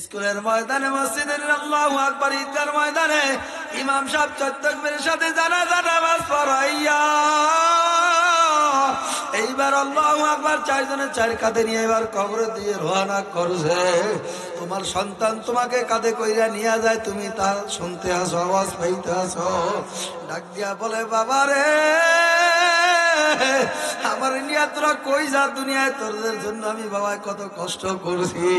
স্কুলের ময়দানে, মসজিদের আল্লাহু আকবার, ঈদগার ময়দানে ইমাম সাহেব তাকবীরের সাথে জানাজা নামাজ পড়াইয়া এইবার আল্লাহু আকবার চারজনের চার কাঁধে নিয়ে এবার কবরে দিয়ে রওনা করছে। তোমার সন্তান তোমাকে কাঁধে কইরা নিয়ে যায়, তুমি তা শুনতে আসো, আওয়াজ পাইতে আসো। ডাক দিয়া বলে, বাবা রে, আমার নিয়ে তোরা কই যা দুনিয়ায়, তোদের জন্য আমি বাবাই কত কষ্ট করছি।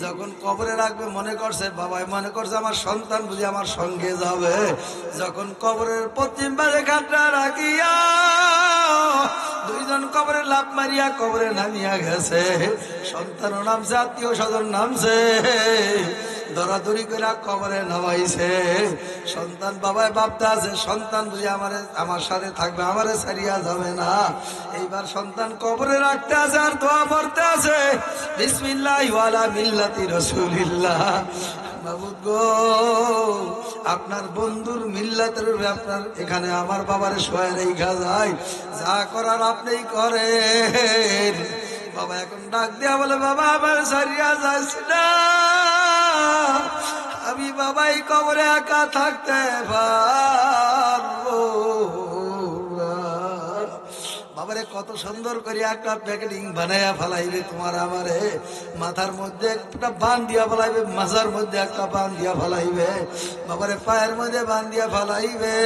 যখন কবরে রাখবে মনে করছে, বাবাই মনে করছে আমার সন্তান বুঝি আমার সঙ্গে যাবে। যখন কবরের পশ্চিম পাশে খাটটা রাখিয়া দুইজন কবরে লাফ মারিয়া কবরে নামিয়া গেছে। সন্তানও নামছে, আত্মীয় স্বজন নামছে, দরাদরি করে কবরে নামাইছে। সন্তান বাবায় ভাবতে আছে, সন্তান বুঝি আমার সাথে থাকবে, আমারে ছাড়িয়া যাবে না। এইবার সন্তান কবরে রাখতে আছে আর দোয়া পড়তে আছে, বিসমিল্লাহি ওয়ালা মিল্লাতি রাসূলিল্লাহ। মাবুদ গো, আপনার বন্ধুর মিল্লাতের আপনার এখানে আমার বাবারে শোয়া রেখা যায়, যা করার আপনিই করেন। বাবা এখন ডাক দেয়া বলে, বাবা আমার ছাড়িয়া যাচ্ছি না, আমি বাবাই কবরে একা থাকতে পারবো। বাবারে কত সুন্দর করে একটা প্যাকেটিং বানাইয়া ফেলাইবে, তোমার আমারে মাথার মধ্যে একটা বান দিয়া ফেলাইবে, মাথার মধ্যে একটা বান দিয়া ফেলাইবে, বাবারে পায়ের মধ্যে বান দিয়া ফেলাইবে।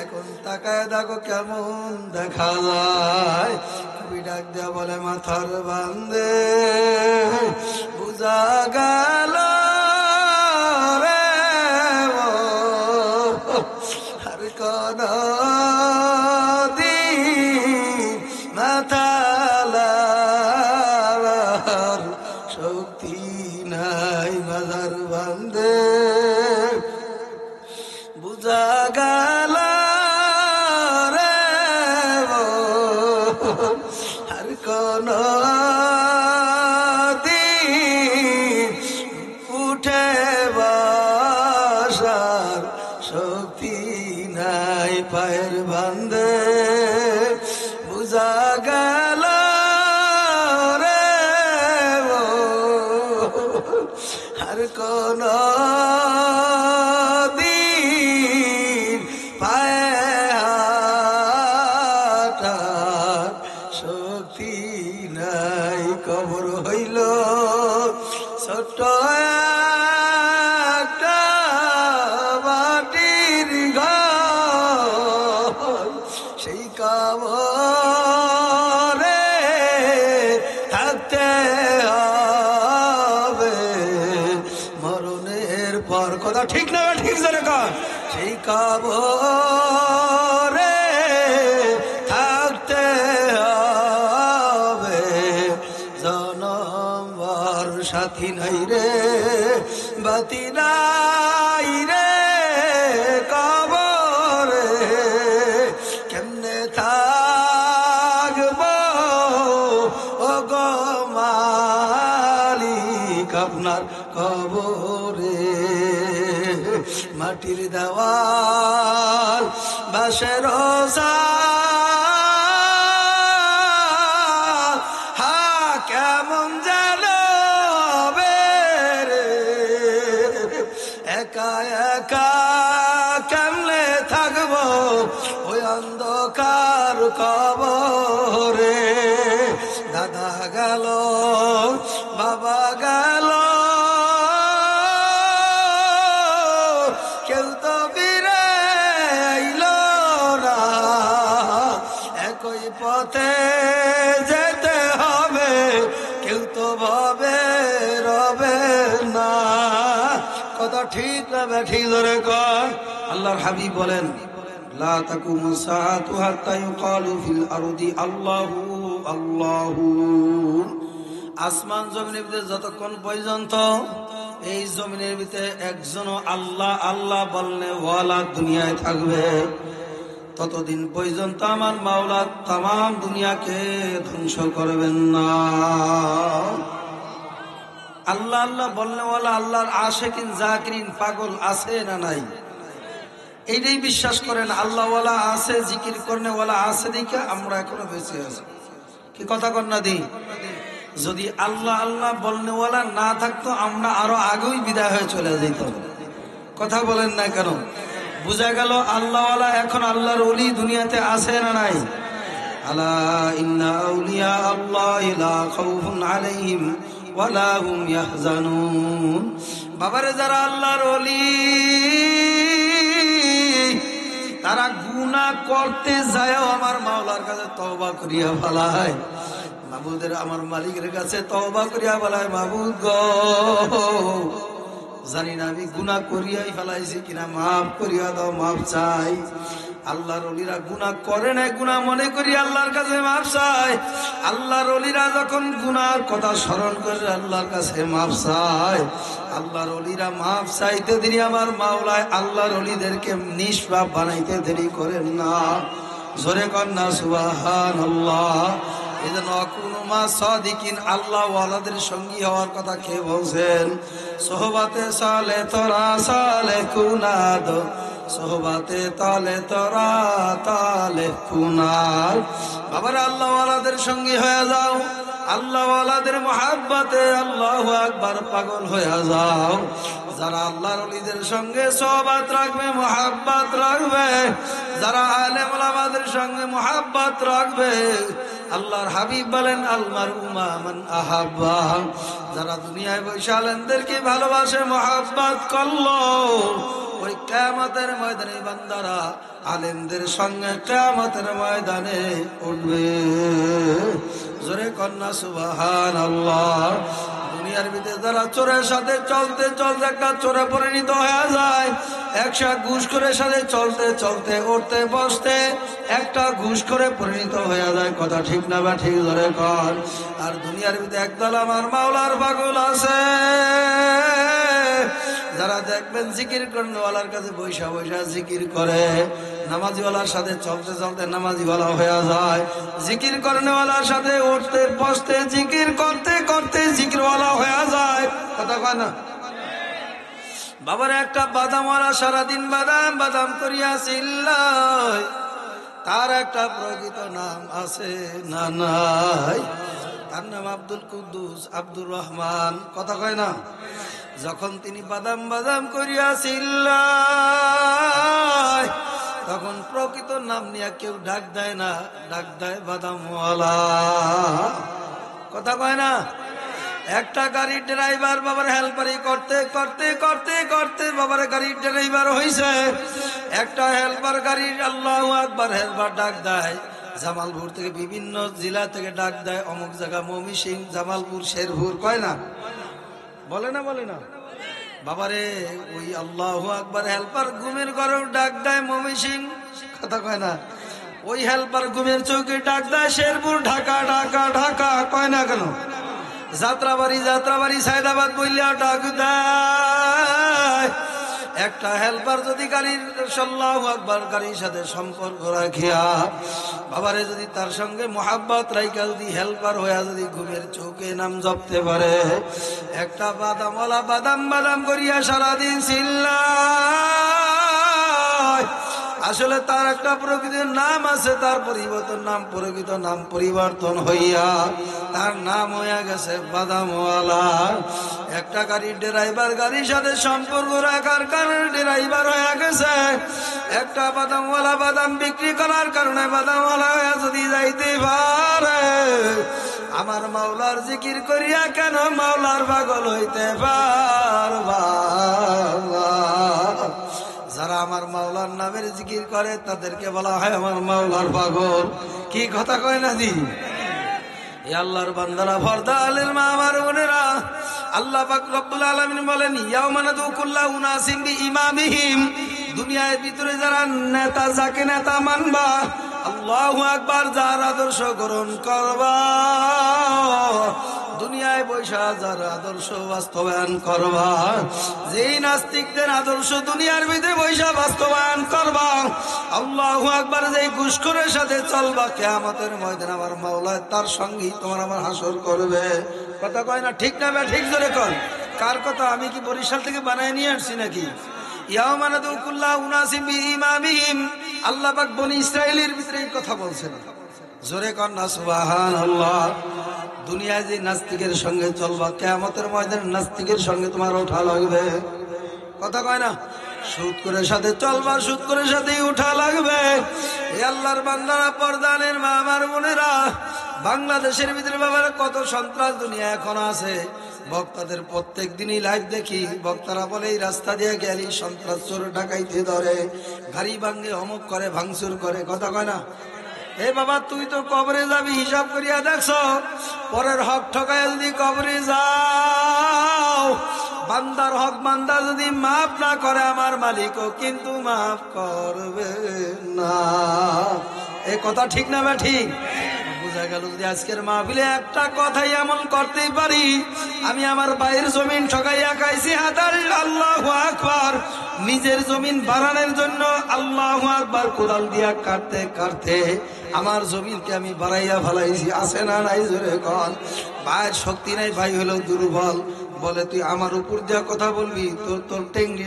এখন তাকায় দেখো কেমন দেখা যায়। কবি ডাক দেয়া বলে, মাথার বান্দে বুঝা গেল রে আর কোন মাথালার শক্তি নাই, মাথার বান্দে বুঝা গেল রে আর কোন দিন উঠে বসার শক্তি নাই, পায়ের বান্দে বুঝা গেল রে আর কোন দিন পায়ে হাঁটার শক্তি নাই। কবর হইল ছোট্ট একটা মাটির ঘর, সেই কবরে থাকতে হবে মরণের পর। কথা ঠিক না ঠিক জানে কর, সেই কবরে থাকতে হবে, জনমর সাথী নাই রে, বাতি নাই রে কবরে, কেমনে থাকবো ও গো মালিক আপনার কবরে। মাটির দেওয়াল বাঁশের কেমন যেন রে, একা একা কেমনে থাকবো ওই অন্ধকার কবরে। দাদা গেল, বাবা গেল, কেউ তো ফিরে আইল না, একই পথে যেতে হবে, কেউ তো ভাবে রবে না। কথা ঠিক না ঠিক ধরে কর। আল্লাহর হাবিব বলেন, লা তাকুমু সাআতু হাত্তা ইউকালু ফিল আরদি আল্লাহু আল্লাহু। আসমান জমিনের ভিতরে যতক্ষণ পর্যন্ত এই জমিনের ভিতরে একজনও আল্লাহ আল্লাহ বললে ওয়ালা দুনিয়ায় থাকবে, ততদিন পর্যন্ত আমার মাওলা তামাম দুনিয়াকে ধ্বংস করবেন না। আল্লাহ আল্লাহ বললে ওয়ালা আল্লাহর আশিকিন জাকিরিন পাগল আছে না নাই? এইটাই বিশ্বাস করেন, আল্লাহ ওয়ালা আছে, জিকির করনে ওয়ালা আছে দেখে আমরা এখনো বেঁচে আছি। কি কথা কর না দি? যদি আল্লাহ আল্লাহ বলনেওয়ালা না থাকতো আমরা আরো আগেই বিদায় হয়ে চলে যেত। কথা বলেন না কেন? বুঝা গেল আল্লাহওয়ালা এখন আল্লাহর ওলি দুনিয়াতে আছে না নাই? আলা ইন্না আউলিয়া আল্লাহি লা খাউফুন আলাইহিম ওয়ালা হুম ইয়াহজানুন। বাবারে যারা আল্লাহর ওলি তারা গুনাহ করতে যায়ও আমার মাওলার কাছে তওবা করিয়া ফেলায়। মাবুদের আমার মালিকের কাছে তওবা করিয়া ফেলায়, মাবুদ গো জানি না আমি গুনাহ করিয়াই ফেলাইছি কিনা, মাফ করিয়া দাও, মাফ চাই। আল্লাহর ওলিরা গুনাহ করে নাই, গুনাহ মনে করি আল্লাহর কাছে মাফ চাই। আল্লাহর ওলিরা যখন গুনাহর কথা স্মরণ করে আল্লাহর কাছে মাফ চায়, আল্লাহর ওলিরা মাফ চাইতে দেরি আমার মাওলায় আল্লাহর ওলিদেরকে নিষ্পাপ বানাইতে দেরি করেন না। জোরে কন্যা সুবহানাল্লাহ। এই জন্য অকুনুমা সাদিকিন, আল্লাহ ওয়ালাদের সঙ্গী হওয়ার কথা কে বলছেন? সোহবাতে সালে তোরা সালে কুনাদ, সোহবাতে তালে তোরা তালে কুনাদ। বাবারা আল্লাহ ওয়ালাদের সঙ্গী হয়ে যাও, আল্লাহ ওয়ালাদের মহাব্বতে আল্লাহু আকবার পাগল হয়ে যাও। যারা আল্লাহর ওলিদের সঙ্গে সোহবত রাখবে, মহাব্বত রাখবে, যারা আলেম ওলামাদের সঙ্গে মহাব্বত রাখবে, আল্লাহর হাবিব বলেন আল মারউমা মান আহাব্বা। যারা দুনিয়ায় বসে আলেমদেরকে ভালোবাসে, মহাব্বত করলো, ওই কিয়ামতের ময়দানে বান্দারা আলেমদের সঙ্গে কিয়ামতের ময়দানে উঠবে। জোরে কন্যা সুবহানাল্লাহ। দুনিয়ার ভিতরে যারা চোরের সাথে চলতে চলতে একটা চোরে পরিণত হয়ে যায়, একশো ঘুষখোরের সাথে চলতে চলতে উঠতে বসতে একটা ঘুষখোরে পরিণত হয়ে যায়। কথা ঠিক না বা ঠিক? ধরে কর। আর দুনিয়ার ভিতরে একদল আমার মাওলার পাগল আছে, যারা দেখবেন জিকির করনেওয়ালার কাছে বৈশা বৈশা জিকির করে, নামাজিওয়ালার সাথে চলতে চলতে নামাজিওয়ালা হয়ে যায়, জিকির করনেওয়ালার সাথে উঠতে বসতে জিকির করতে করতে জিকিরওয়ালা হয়ে যায়। কথা কয় না? বাবার একটা বাদামওয়ালা সারাদিন বাদাম বাদাম করিয়া চিল্লায়, তার একটা প্রকৃত নাম আছে না নাই? তার নাম আব্দুল কুদ্দুস, আব্দুর রহমান। কথা কয় না? যখন তিনি বাদাম বাদাম করিয়া চিল্লায়, তখন প্রকৃত নাম নিয়ে কেউ ডাক দেয় না, ডাক দেয় বাদামওয়ালা। কথা কয় না? একটা গাড়ির ড্রাইভার বাবার হেল্পারি করতে করতে করতে করতে বাবার গাড়ির ড্রাইভার হয়েছে। একটা হেল্পার গাড়ির আল্লাহু আকবার হেল্পার ডাক দেয় জামালপুর থেকে, বিভিন্ন জেলা থেকে ডাক দেয়, অমুক জায়গা ময়মনসিং, জামালপুর, শেরপুর। কয় না? বলে না? বলে না? বাবারে ওই আল্লাহু আকবার হেল্পার ঘুমের ঘরেও ডাক দেয় ময়মনসিং। কথা কয় না? ওই হেল্পার ঘুমের চৌকি ডাক দেয় শেরপুর, ঢাকা ঢাকা ঢাকা। কয় না কেন? যাত্রাবাড়ি যাত্রাবাড়ি, সায়দাবাদ বললে ডাক দেয়। একটা হেল্পার যদি গাড়ির আল্লাহু আকবার গাড়ির সাথে সম্পর্ক রাখিয়া বাবারে যদি তার সঙ্গে মহাব্বত রাইকা যদি হেল্পার হইয়া যদি ঘুমের চৌকে নাম জপতে পারে, একটা বাদামওয়ালা বাদাম বাদাম করিয়া সারাদিন চিল্লায়, আসলে তার একটা প্রকৃত নাম আছে, তার পরিবর্তন নাম, প্রকৃত নাম পরিবর্তন হইয়া তার নাম হইয়া গেছে বাদামওয়ালা। একটা গাড়ির ড্রাইভার গাড়ির সাথে সম্পর্ক রাখার কারণে ড্রাইভার হয়ে গেছে, একটা বাদামওয়ালা বাদাম বিক্রি করার কারণে বাদামওয়ালা হয়ে যদি যাইতে পারে, আমার মাওলার জিকির করিয়া কেন মাওলার পাগল হইতে পারবা? যারা আমার মাওলার নামের জিকির করে তাদেরকে বলা হয় আমার মাওলার পাগল। কি কথা কয় না দি? আল্লাহর বান্দারা, ফরদা আলের মা আমার বোনেরা, আল্লাহ পাক রব্বুল আলামিন বলেন ইয়াউমা নাদু কুল্লা উনাসিম বিইমামিহিম। দুনিয়ার ভিতরে যারা নেতা, যাকে নেতা মানবা, আল্লাহু আকবার, যার আদর্শ গ্রহণ করবা, দুনিয়ায় বৈশা যার আদর্শ বাস্তবায়ন করবা, যেই নাস্তিকদের আদর্শ দুনিয়ার ভিতরে বৈশা বাস্তবায়ন করবা, আল্লাহু আকবার, যেই ঘুষখোরের সাথে চলবা, কিয়ামতের ময়দানে আমার মাওলা তার সঙ্গী তোমার আমার হাসর করবে। কথা কয় না? ঠিক না? ঠিক জোরে কর। কার কথা? আমি কি বরিশাল থেকে বানায় নিয়ে আসছি নাকি? ইয়াউমা নাদু কুল্লা উনাসিম বিইমামিহিম। আল্লাহ পাক বনি ইসরাইলের ভিতরে এই কথা বলছেন। জোরে কর না সুবহানাল্লাহ। দুনিয়ায় যে নাস্তিকের সঙ্গে চলবা, কিয়ামতের ময়দানে নাস্তিকের সঙ্গে তোমার ওঠা লাগবে। কথা কয় না? সুদ করে সাথে চলবা, সুদ করে সাথেই উঠা লাগবে। এই আল্লাহর বান্দারা, পর্দানের মা আমার বোনেরা, বাংলাদেশের ভিতরে বাবার কত সন্ত্রাস দুনিয়া এখন আছে। বক্তাদের প্রত্যেক দিনই লাইভ দেখি, বক্তারা বলে এই রাস্তা দিয়ে গেলি সন্ত্রাস, চোর ডাকাইতে ধরে, গাড়ি ভাঙ্গে, অমুক করে, ভাঙচুর করে। কথা কয় না? এ বাবা, তুই তো কবরে যাবি, হিসাব করিয়া দেখছ, পরের হক ঠকায় যদি কবরে যাও, বান্দার হক বান্দা যদি মাফ না করে, আমার মালিকও কিন্তু মাফ করবে না। এ কথা ঠিক না বা ঠিক? বোঝা গেল যদি আজকের মাহফিলে একটা কথাই এমন করতেই পারি, আমি আমার ভাইয়ের জমিন ঠকাইয়া খাইছি হাতারি, আল্লাহু আকবার। নিজের জমিন বাড়ানোর জন্য আল্লাহু আকবার কোদাল দিয়া কাটতে কাটতে আমার জমিনকে আমি বাড়াইয়া ফেলাইছি। আছে না নাই? জোরে কন। ভাইয়ের শক্তি নাই, ভাই হলো দুর্বল। বলে তুই আমার উপর দিয়া কথা বলবি, তোর টেঙ্গি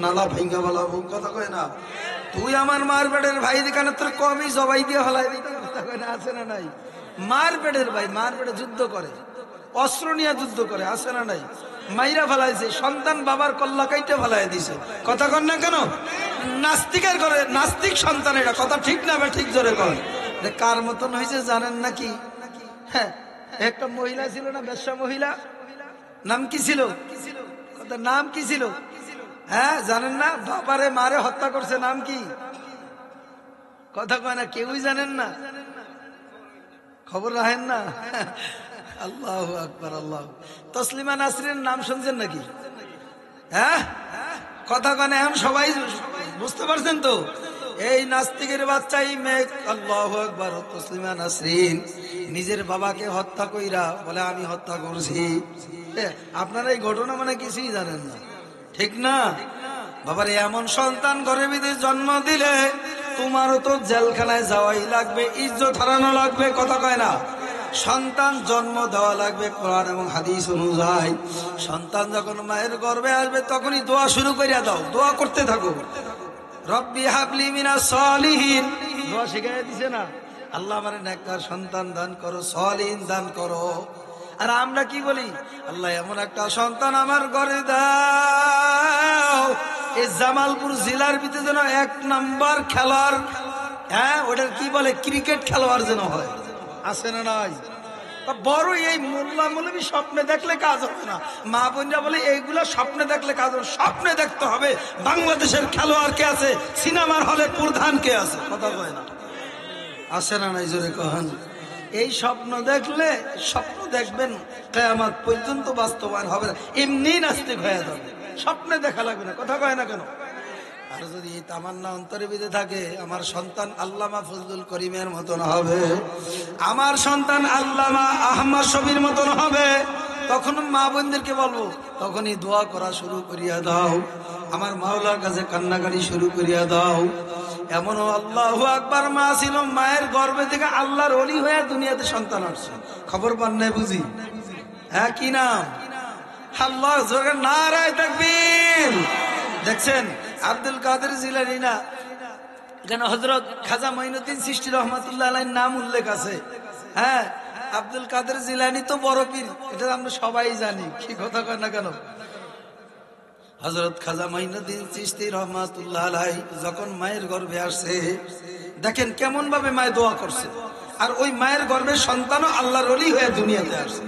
নালা ভেঙ্গা ফেলাবো। কথা কয় না? তুই আমার মারপেটের ভাই, দেখানে তোর কমই জবাই দিয়ে ফেলাই দিতে। কথা কয় না? আছে না নাই? মারপেটের ভাই, মারপেটে যুদ্ধ করে, অস্ত্র নিয়ে যুদ্ধ করে। আছে না নাই? মাইরা ফেলাইছে, সন্তান বাবার কল্লা কাইটে ফেলাই দিছে। কথা কন না কেন? নাস্তিকের করে, নাস্তিক সন্তান। এটা কথা ঠিক না বা ঠিক? জোরে কন। কার মতন হয়েছে জানেন নাকি? হ্যাঁ, একটা মহিলা ছিল না, বেশ্যা মহিলা, নাম কি ছিল? নাম কি ছিল? হ্যাঁ, জানেন না? বাবারে মারে হত্যা করছে, নাম কি? কথা কয় না, কেউই জানেন না, খবর রাখেন না। আল্লাহু আকবার, আল্লাহ। তসলিমা নাসরিনের নাম শুনছেন নাকি? হ্যাঁ, কথা কয় না, এখন সবাই বুঝতে পারছেন তো? এই নাস্তিকের বাচ্চা, এই মেয়ে, আল্লাহু আকবার, তসলিমা নাসরিন নিজের বাবাকে হত্যা কইরা বলে আমি হত্যা করছি। আপনারা এই ঘটনা মানে কিছুই জানেন না, ঠিক না? বাবার এমন সন্তান ঘরের ভিতরে জন্ম দিলে তোমারও তো জেলখানায় যাওয়াই লাগবে, ইজ্জত হারানো লাগবে। কথা কয় না? সন্তান জন্ম দেওয়া লাগবে কোরআন এবং হাদিস অনুযায়ী। সন্তান যখন মায়ের গর্ভে আসবে তখনই দোয়া শুরু করিয়া দাও, দোয়া করতে থাকো। রব্বি হাবলি মিনাস সলিহিন, দোয়া শিখাইয়া দিছে না? আল্লাহ আমারে নেককার সন্তান দান করো, সলিহিন দান করো। আর আমরা কি বলি? আল্লাহ এমন একটা সন্তান আমার ঘরে দাও, এই জামালপুর জেলার ভিতরে যেন 1 নাম্বার খেলার, হ্যাঁ ওটার কি বলে, ক্রিকেট খেলোয়াড় যেন হয়। আছে না নাই? বড় এই মোল্লা মৌলবী স্বপ্নে দেখলে কাজ হবে না। মা বোনরা বলে এইগুলা স্বপ্নে দেখলে কাজ হবে। স্বপ্নে দেখতে হবে বাংলাদেশের খেলোয়াড় কে আছে, সিনেমার হলে প্রধান কে আছে। কথা কয় না? আছে না নাই? জোরে কন। এই স্বপ্ন দেখলে, স্বপ্ন দেখবেন কিয়ামত পর্যন্ত বাস্তবায়ন হবে না, এমনি নাস্তিক হয়ে যাবে। স্বপ্নে দেখা লাগবে না। কথা কয় না কেন? আর যদি এই তামান্না অন্তরে বিধে থাকে, আমার সন্তান আল্লামা ফজলুল করিমের মতন হবে, আমার সন্তান আল্লামা আহমদ শফির মতন হবে, তখন মা বোনদেরকে বলবো, তখনই দোয়া করা শুরু করিয়া দাও, আমার মাওলার কাছে কান্নাকাটি শুরু করিয়া দাও। এমনও আল্লাহু আকবার মা ছিল, মায়ের গর্ভে থেকে আল্লাহর ওলি হয়ে দুনিয়াতে সন্তান আসছে। খবর পান নাই বুঝি? হ্যাঁ, কি নাম? আল্লাহ জোরে নারায়ে তাকবীর। দেখছেন আব্দুল কাদের জিলানী না, এখানে হযরত খাজা মঈনুদ্দিন চিশতি রহমাতুল্লাহ আলাইহির নাম উল্লেখ আছে। হ্যাঁ, আব্দুল কাদের জিলানী তো বড় পীর, এটা আমরা সবাই জানি। কি কথা কয় না কেন? হযরত খাজা মঈনুদ্দিন চিশতি রহমাতুল্লাহ আলাইহি যখন মায়ের গর্ভে আসছে, দেখেন কেমন ভাবে মায়ে দোয়া করছে, আর ওই মায়ের গর্ভের সন্তানও আল্লাহর ওলি হয়ে দুনিয়াতে আসছে।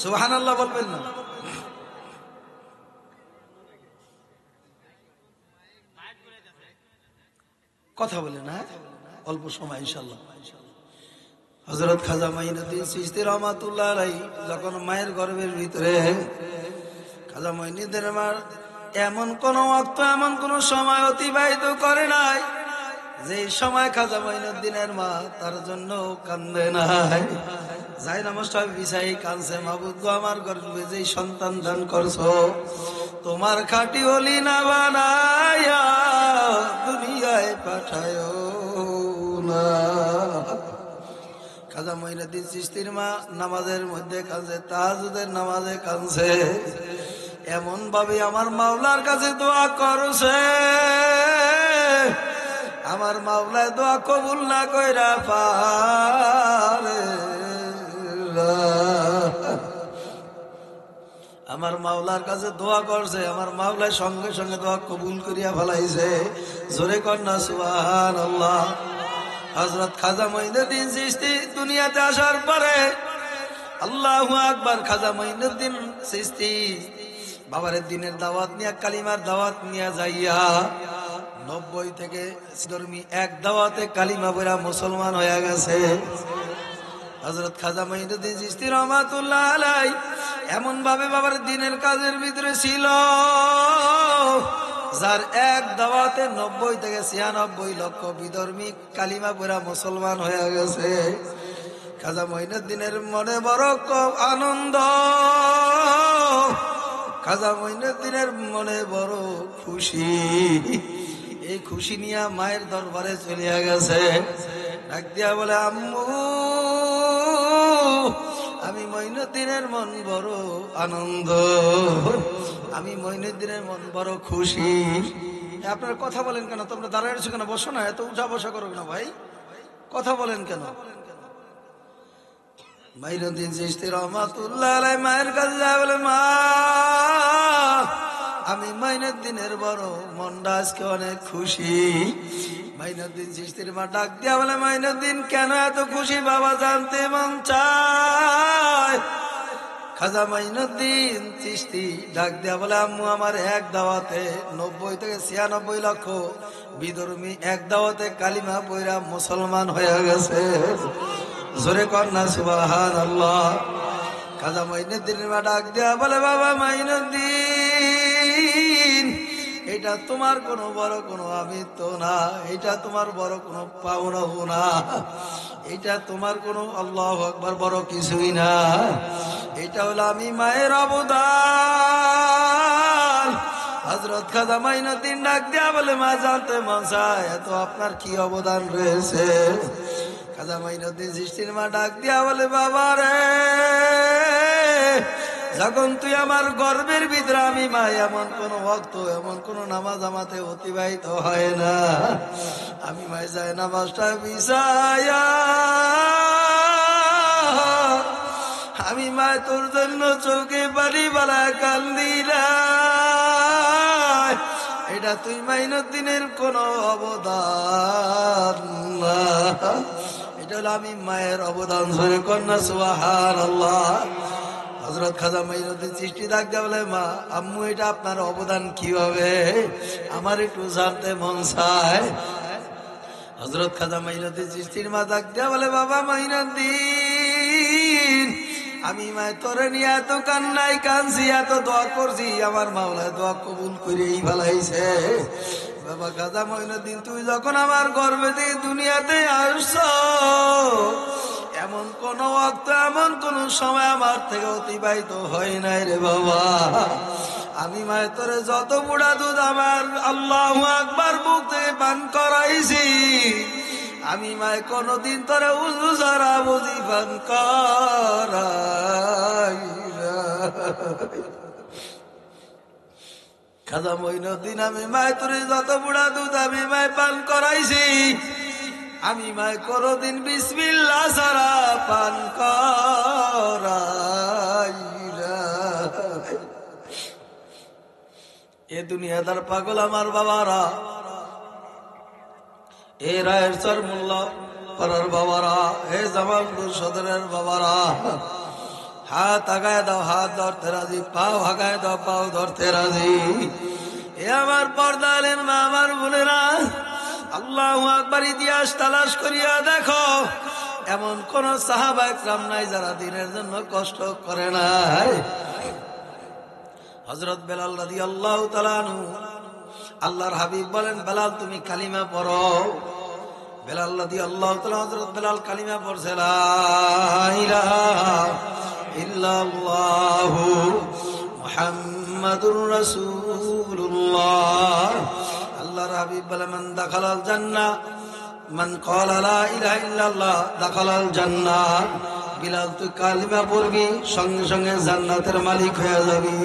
সুবহানাল্লাহ বলবেন না? কথা বলে না, অল্প সময় ইনশাআল্লাহ। হযরত খাজা মঈনুদ্দিন চিশতি রহমাতুল্লাহ আলাইহি যখন মায়ের গর্ভের ভিতরে, খাজা মঈনুদ্দিন আমার এমন কোন ওয়াক্ত, এমন কোন সময় অতিবাহিত করে নাই যে সময় খাজা মঈনুদ্দিনের মা তার জন্য কান্দে নাই। যাই নমস্কার বিছাই কানছে, মাবুদ গো আমার গর্ভে যে সন্তান দান করছো, তোমার খাঁটি ওলি না বানায়া দুনিয়ায় পাঠায়ো না। খাজা মঈনুদ্দিন চিশতির মা নামাজের মধ্যে কাঁদছে, তাহাজ্জুদের নামাজে কাঁদছে, এমন ভাবে আমার মাওলার কাছে দোয়া করছে, আমার মাওলায় দোয়া কবুল না কইরা পারে না। আমার মাওলার কাছে দোয়া করছে, আমার মাওলায় সঙ্গে সঙ্গে দোয়া কবুল করিয়া ফেলাইছে। জোরে কন্যা সুবহানাল্লাহ। হযরত খাজা মঈনুদ্দিন চিশতি দুনিয়াতে আসার পরে, আল্লাহু আকবার, খাজা মঈনুদ্দিন চিশতি বাবারের দিনের দাওয়াত নিয়ে, কালিমার দাওয়াত নিয়ে যাইয়া 90 থেকে ধর্মী এক দাওয়াতে কালিমা পড়া মুসলমান হয়ে গেছে। হযরত খাজা মঈনুদ্দিন চিশতি রহমাতুল্লাহ আলাইহি এমন ভাবে বাবার দিনের কাজের ভিতরে ছিল, যার এক দাওয়াতে 90 থেকে 96 লক্ষ বিধর্মী কালিমা পড়া মুসলমান হয়ে গেছে। খাজা মঈনুদ্দিনের মনে বড় আনন্দ, খাজা মঈনুদ্দিনের মনে বড় খুশি। এই খুশি নিয়ে মায়ের দরবারে চলিয়া গেছে। ডাক দিয়া বলে, আম্মু, আমি মঈনুদ্দিনের মন বড় আনন্দ, আমি মঈনুদ্দিনের মন বড় খুশি। আপনার কথা বলেন কেন? তোমরা দাঁড়ায় আছো কেন? বসো না, এত উঠা বসা করো না ভাই, কথা বলেন কেন? মঈনুদ্দিন চিশতি রহমাতুল্লাহ আলাইহি মায়ের কাছে যায়, বলে, মা, আমি মঈনুদ্দিনের বড় মনটা আজকে অনেক খুশি। মঈনুদ্দিন চিশতির মা ডাক দিয়া বলে, মঈনুদ্দিন কেন এত খুশি বাবা, জানতে মন চায়। খাজা মঈনুদ্দিন চিশতি ডাক দিয়া বলে, আম্মু, আমার এক দাওয়াতে 90 থেকে 96 লক্ষ বিধর্মী এক দাওয়াতে কালিমা পড়া মুসলমান হয়ে গেছে। জোরে কন্যা সুবহানাল্লাহ। খাজা মঈনুদ্দিনের মা ডাক দিয়া বলে, বাবা মঈনুদ্দিন, এটা তোমার কোনো বড় কোনো আমিত্ব না, এটা তোমার বড় কোনো পাওনা না, এটা তোমার কোনো আল্লাহু আকবার বড় কিছুই না, এটা হলো আমি মায়ের অবদান। হযরত খাজা মঈনুদ্দিন ডাক দিয়া বলে, মা, জানতে মন চায় এত আপনার কি অবদান রয়েছে। খাজা মঈনুদ্দিন চিশতির মা ডাক দিয়া বলে, বাবা রে, যখন তুই আমার গর্বের ভিতরে, আমি মা এমন কোন ওয়াক্ত, এমন কোন নামাজ আমাতে অতিবাহিত হয় না, আমি মায় যায় নামাজটা বিছায়া, আমি মায় তোর জন্য চোখে পানি বালায় কান্দি না। এটা তুই মঈনুদ্দিনের কোন অবদান না, এটা হলো আমি মায়ের অবদান। জোরে কন্যা সুবহানাল্লাহ। হযরত খাজা মঈনুদ্দিন চিশতি ডাক দিয়া বলে, মা, আম্মু, এটা আপনার অবদান কিভাবে, আমার একটু জানতে মন চায়। হযরত খাজা মঈনুদ্দিন চিশতির মা ডাক দিয়া বলে, বাবা মঈনুদ্দিন, আমি মায় তোরে নিয়ে এত কান্নাই কানছি, এত দোয়া করছি, আমার মাওলায় দোয়া কবুল করেই ফেলাইছে। বাবা খাজা মঈনুদ্দিন, তুই যখন আমার গর্ভে থেকে দুনিয়াতে আসছো, এমন কোন ওয়াক্ত, এমন কোন সময় আমার থেকে অতিবাহিত হয় নাই রে বাবা। আমি মায়ের তোরে যত বুড়া দুধ আমার আল্লাহু আকবার বুক থেকে পান করাইছি, আমি মায়ে কোনদিন তোরে উজু ছাড়া বুঝি পান করাই। খাজা মঈনুদ্দিন, আমি মায়ের তোরে যত বুড়া দুধ আমি মায়ে পান করাইছি, আমি মায় কোনদিন বিসমিল্লাহ ছাড়া পান করাই না। এ দুনিয়াদার পাগল আমার বাবারা, এ রায়ের চর মোল্লা পাড়ার বাবারা, হে জামালপুর সদরের বাবারা, হাত আগায় দাও, হাত ধরতে রাজি, পাও আগায় দাও, পাও ধরতে রাজি। এ আমার পর্দা আলেন মা, আমার বোনেরা, আল্লাহু আকবার, ইতিহাস তালাশ করিয়া দেখো, এমন কোন সাহাবা একরাম নাই যারা দিনের জন্য কষ্ট করে নাই। হযরত বেলাল রাদিয়াল্লাহু তাআলা আনহু, আল্লাহর হাবিব বলেন, বেলাল তুমি কালিমা পড়ো। বেলাল রাদিয়াল্লাহু তাআলা, হযরত বেলাল কালিমা পড়ছে, লা ইলাহা ইল্লাল্লাহু মুহাম্মাদুর রাসূলুল্লাহ। আল্লাহর হাবিব বলে, মান দাখালাল জান্নাহ, মান ক্বালা লা ইলাহা ইল্লাল্লাহ দাখালাল জান্নাহ। বিলাল, তুই কালিমা পড়বি, সঙ্গে সঙ্গে জান্নাতের মালিক হয়ে যাবি।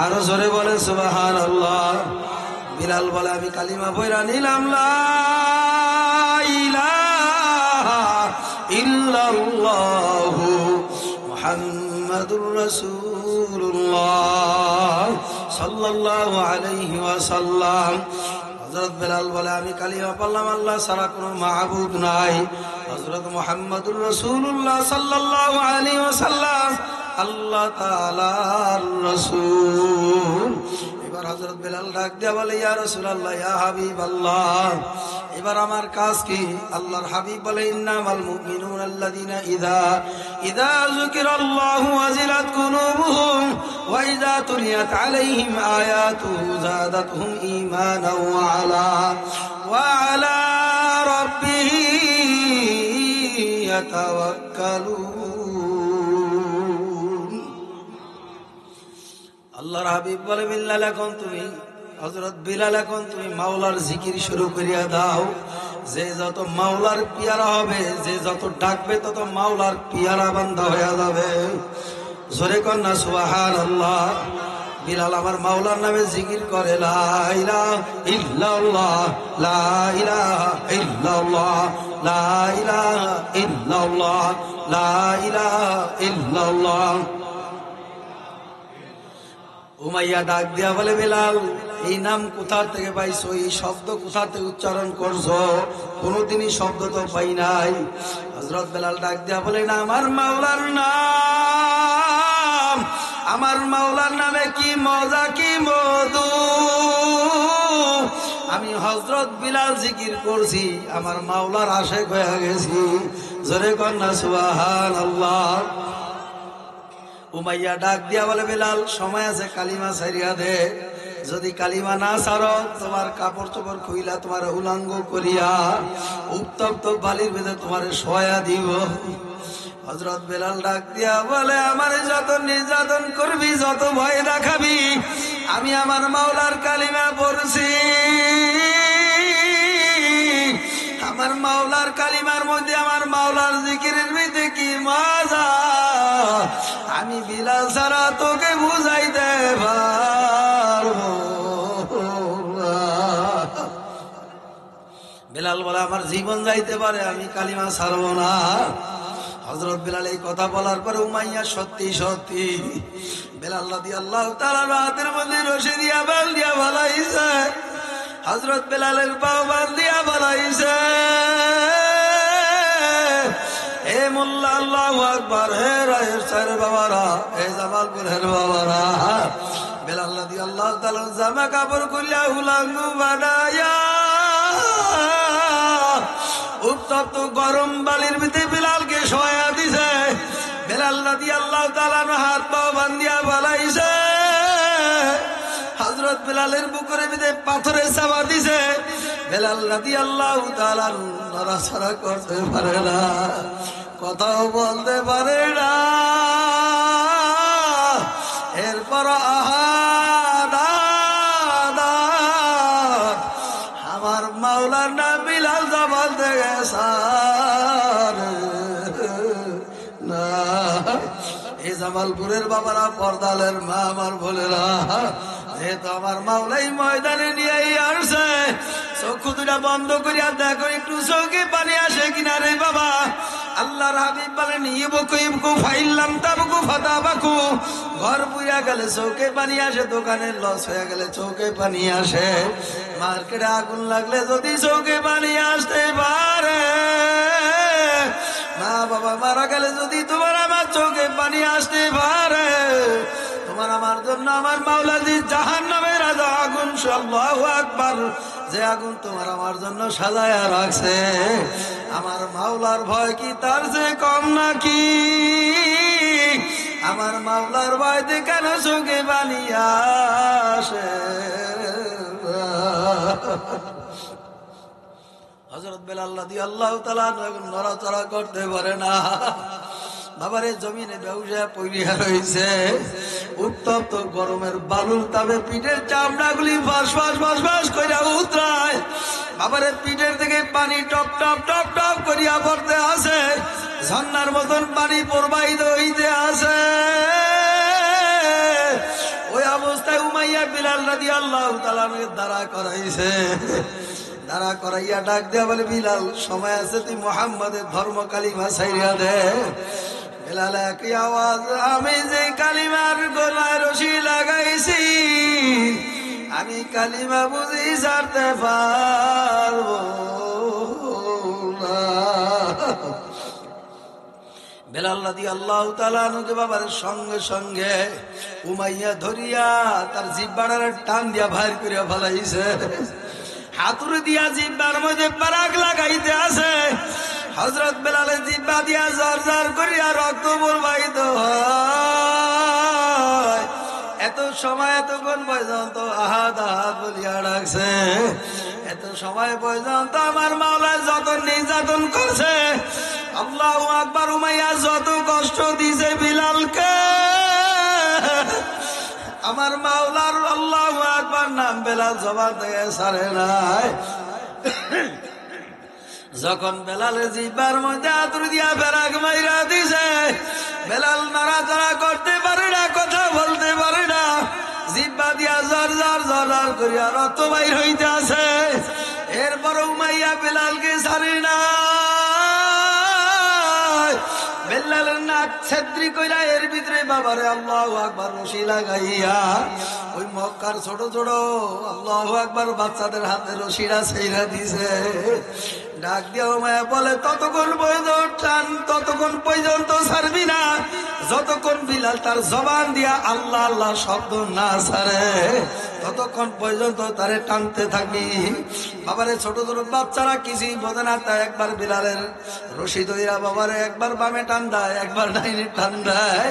আরো জোরে বলে সুবহানাল্লাহ। বিলাল বলে, আমি কালিমা পড়া নিলাম, লা ইলাহা ইল্লাল্লাহু মুহাম্মাদুর রাসূলুল্লাহ। রাসূলুল্লাহ সাল্লাল্লাহু আলাইহি ওয়াসাল্লাম। হযরত বেলাল বলে আমি কালিমা পড়লাম আল্লাহ ছাড়া কোনো মাবুদ নাই। হযরত মুহাম্মদুর রাসূলুল্লাহ সাল্লাল্লাহু আলাইহি ওয়াসাল্লাম আল্লাহ তাআলার রাসূল। এবার হযরত বেলাল ডাক দিয়া বলে ইয়া রাসূলুল্লাহ ইয়া হাবিবাল্লাহ, এবার আমার কাজ কি? আল্লাহর হাবিব বলে ইন্নামাল মুমিনুনা আল্লাযীনা ইযা যুকিরাল্লাহু ওয়াজিলাত কুলুবুহুম ওয়া ইযা তুলিয়াত আলাইহিম আয়াতুহু যাদাতহুম ঈমানাও ওয়া আলা রাব্বিহিম ইয়াতাওয়াক্কালুন। আল্লাহর হাবিব বলে বিল্লাল এখন তুমি হযরত বিলাল এখন তুমি মাওলার জিকির শুরু করিয়া দাও। যে যত মাওলার পিয়ারা হবে, যে যত ডাকবে তত মাওলার পিয়ারা বান্দা হয়ে যাবে। জোরে কন্যা সুবহানাল্লাহ। বিলাল আমার মাওলার নামে জিকির করে লা ইলাহা ইল্লাল্লাহ লা ইলাহা ইল্লাল্লাহ লা ইলাহা ইল্লাল্লাহ লা ইলাহা ইল্লাল্লাহ। উমাইয়া ডাক দিয়া বলে বেলাল এই নাম কোথা থেকে পাইছো, এই শব্দ কোথা থেকে উচ্চারণ করছো? কোনদিনই শব্দ তো পাই নাই। হযরত বেলাল ডাক দিয়া বলে না আমার মাওলার নাম, আমার মাওলার নামে কি মজা কি মধু। আমি হযরত বিলাল জিকির করছি, আমার মাওলার আশিক হয়ে গেছি। জোরে কন্যা সুবহানাল্লাহ। উমাইয়া ডাক দিয়া বলে বেলাল সময় আছে কালিমা ছাড়িয়া দে। যদি কালিমা না ছাড়ো তোমার কাপড় চোপড় খুইলা তোমার উলাঙ্গ করিয়া উত্তপ্ত বালির ভেতরে তোমার শোয়া দিব। হযরত বেলাল ডাক দিয়া বলে আমার যত নির্যাতন করবি, যত ভয় দেখাবি, আমি আমার মাওলার কালিমা পড়ছি। আমার মাওলার কালিমার মধ্যে আমার মাওলার জিকিরের মধ্যে কি মজা, আমি বিলাল ছাড়া তোকে বুঝাইতে পারবো। বেলাল বলে আমার জীবন যাইতে পারে আমি কালিমা ছাড়বো না। হযরত বেলাল এই কথা বলার পরে উমাইয়া সত্যি সত্যি বেলাল রাদিয়াল্লাহু তাআলা রাতের মধ্যে রশি দিয়া বাল দিয়া বালাইছে। হযরত বেলালের পা বাল দিয়া বালাইছে। এ মোল্লা আল্লাহু আকবার, হে রায়ের চার বাবারা, হে জামালপুরের বাবারা, বেলাল রাদিয়াল্লাহু তাআলা জামা কাপড় খুলিয়া উলাঙ্গ বানায়া উত্তপ্ত গরম বালির ভিতরে বেলালকে শোয়া দিছে। বেলাল রাদিয়াল্লাহু তাআলা হাত পা বান্ধিয়া বালাইছে। হযরত বেলালের বুকের ভিতরে পাথরের চাপা দিছে। বেলাল রাদিয়াল্লাহু তাআলা নড়াচড়া করতে পারে না, কথাও বলতে পারে না। এরপর আমার মাওলার নাম বিলাল জামাল থেকে না। এই জামালপুরের বাবারা, পর্দালের মা আমার বলেরা, যেহেতু আমার মাওলাই ময়দানে নিয়ে আসছে, চক্ষু দুটা বন্ধ করিয়া দেখো একটু চোখে পানি আসে কিনা রে বাবা। আল্লাহর হাবিব বলেন ইবকু ইবকু ফাইল্লাম তাবকু ফাতাবাকু। ঘর পুইরা গেলে চোখে পানি আসে, দোকানের লস হয়ে গেলে চোখে পানি আসে, মার্কেটে আগুন লাগলে যদি চোখে পানি আসতে পারে, মা বাবা মারা গেলে যদি তোমার আমার চোখে পানি আসতে পারে, তোমার আমার জন্য আমার মাওলাদি জাহান্নামের আগুন, আল্লাহু আকবার, যে আগুন তোমার আমার জন্য সাজায়া রাখছে, আমার মাওলার ভয় কি তার যে কম নাকি? আমার মাওলার ভয়তে কেন চোখে পানি আসে? হযরত বেলাল রাদিয়াল্লাহু তাআলা নড়াচড়া করতে পারে না। বাবারে জমিনে বেউজা পড়িয়া রয়েছে, উত্তপ্ত গরমের বালুর তাপে পিঠের চামড়াগুলি ফাঁস ফাঁস ফাঁস ফাঁস করিয়া উতরায়। বাবারে পিঠের থেকে পানি টপ টপ টপ টপ করিয়া পড়তে আসে, ঝর্ণার মতন পানি প্রবাহিত হইতে আসে। ওই অবস্থায় উমাইয়া বিলাল রাদিয়াল্লাহু তাআলা দাঁড়া করাইছে। দাঁড়া করাইয়া ডাক দেয়া বলে বিলাল সময় আছে, তুই মুহাম্মাদের ধর্ম কালিমা ছাইড়া দে। বেলাল একই আওয়াজ, আমি যে কালিমার গলায় রশি লাগাইছি আমি কালিমা বুঝি ছাড়তে পারবো না। বেলাল রাদিয়াল্লাহু তাআলা আনহুকে বাবার সঙ্গে সঙ্গে উমাইয়া ধরিয়া তার জিহ্বার টান দিয়া বাইর করিয়া ফেলাইছে। হাতুড়ি দিয়া জিহ্বার মধ্যে পারাক লাগাইতে আছে। হযরত বেলালের জিহ্বা দিয়া জর জর করিয়া রক্ত প্রবাহিত হয়। এত সময় এতক্ষণ পর্যন্ত আহাদ আহাদ বলিয়া ডাকছে। এত সময় পর্যন্ত আমার মাওলা যত নির্যাতন করছে, আল্লাহু আকবার, উমাইয়া যত কষ্ট দিছে বিলালকে, আমার মাওলার আল্লাহু আকবার নাম বেলাল জবান থেকে ছাড়ে নাই। যখন বেলালের জিহ্বার মধ্যে হাতুড়ি দিয়া ফেরাক মাইরা দিছে, বেলাল নড়াচড়া করতে পারে না, কথা বলতে পারে না, জিহ্বা দিয়া জর জর জর জর করিয়া রক্ত বাইর হইতে আছে। এরপর উমাইয়া বেলালকে ছাড়ে না, বেলালের নাক ছেদ্রি কইরা এর ভিতরে বাবারে আল্লাহু আকবার রশি লাগাইয়া ওই মক্কার ছোট ছোট আল্লাহু আকবার বাচ্চাদের হাতে রশিরা ছেইরা দিছে। ডাক দিয়া উমাইয়া বলে, ততক্ষণ পর্যন্ত টান, ততক্ষণ পর্যন্ত ছাড়বি না যতক্ষণ বিলাল তার জবান দিয়া আল্লাহ আল্লাহ শব্দ না ছাড়ে, ততক্ষণ পর্যন্ত তারে টানতে থাকি। বাবারে ছোট ছোট বাচ্চারা কিছুই বোঝে না, তাই একবার বিলালের রশি ধইরা বাবারে একবার বামে টান দেয়, একবার ডাইনে টান দেয়,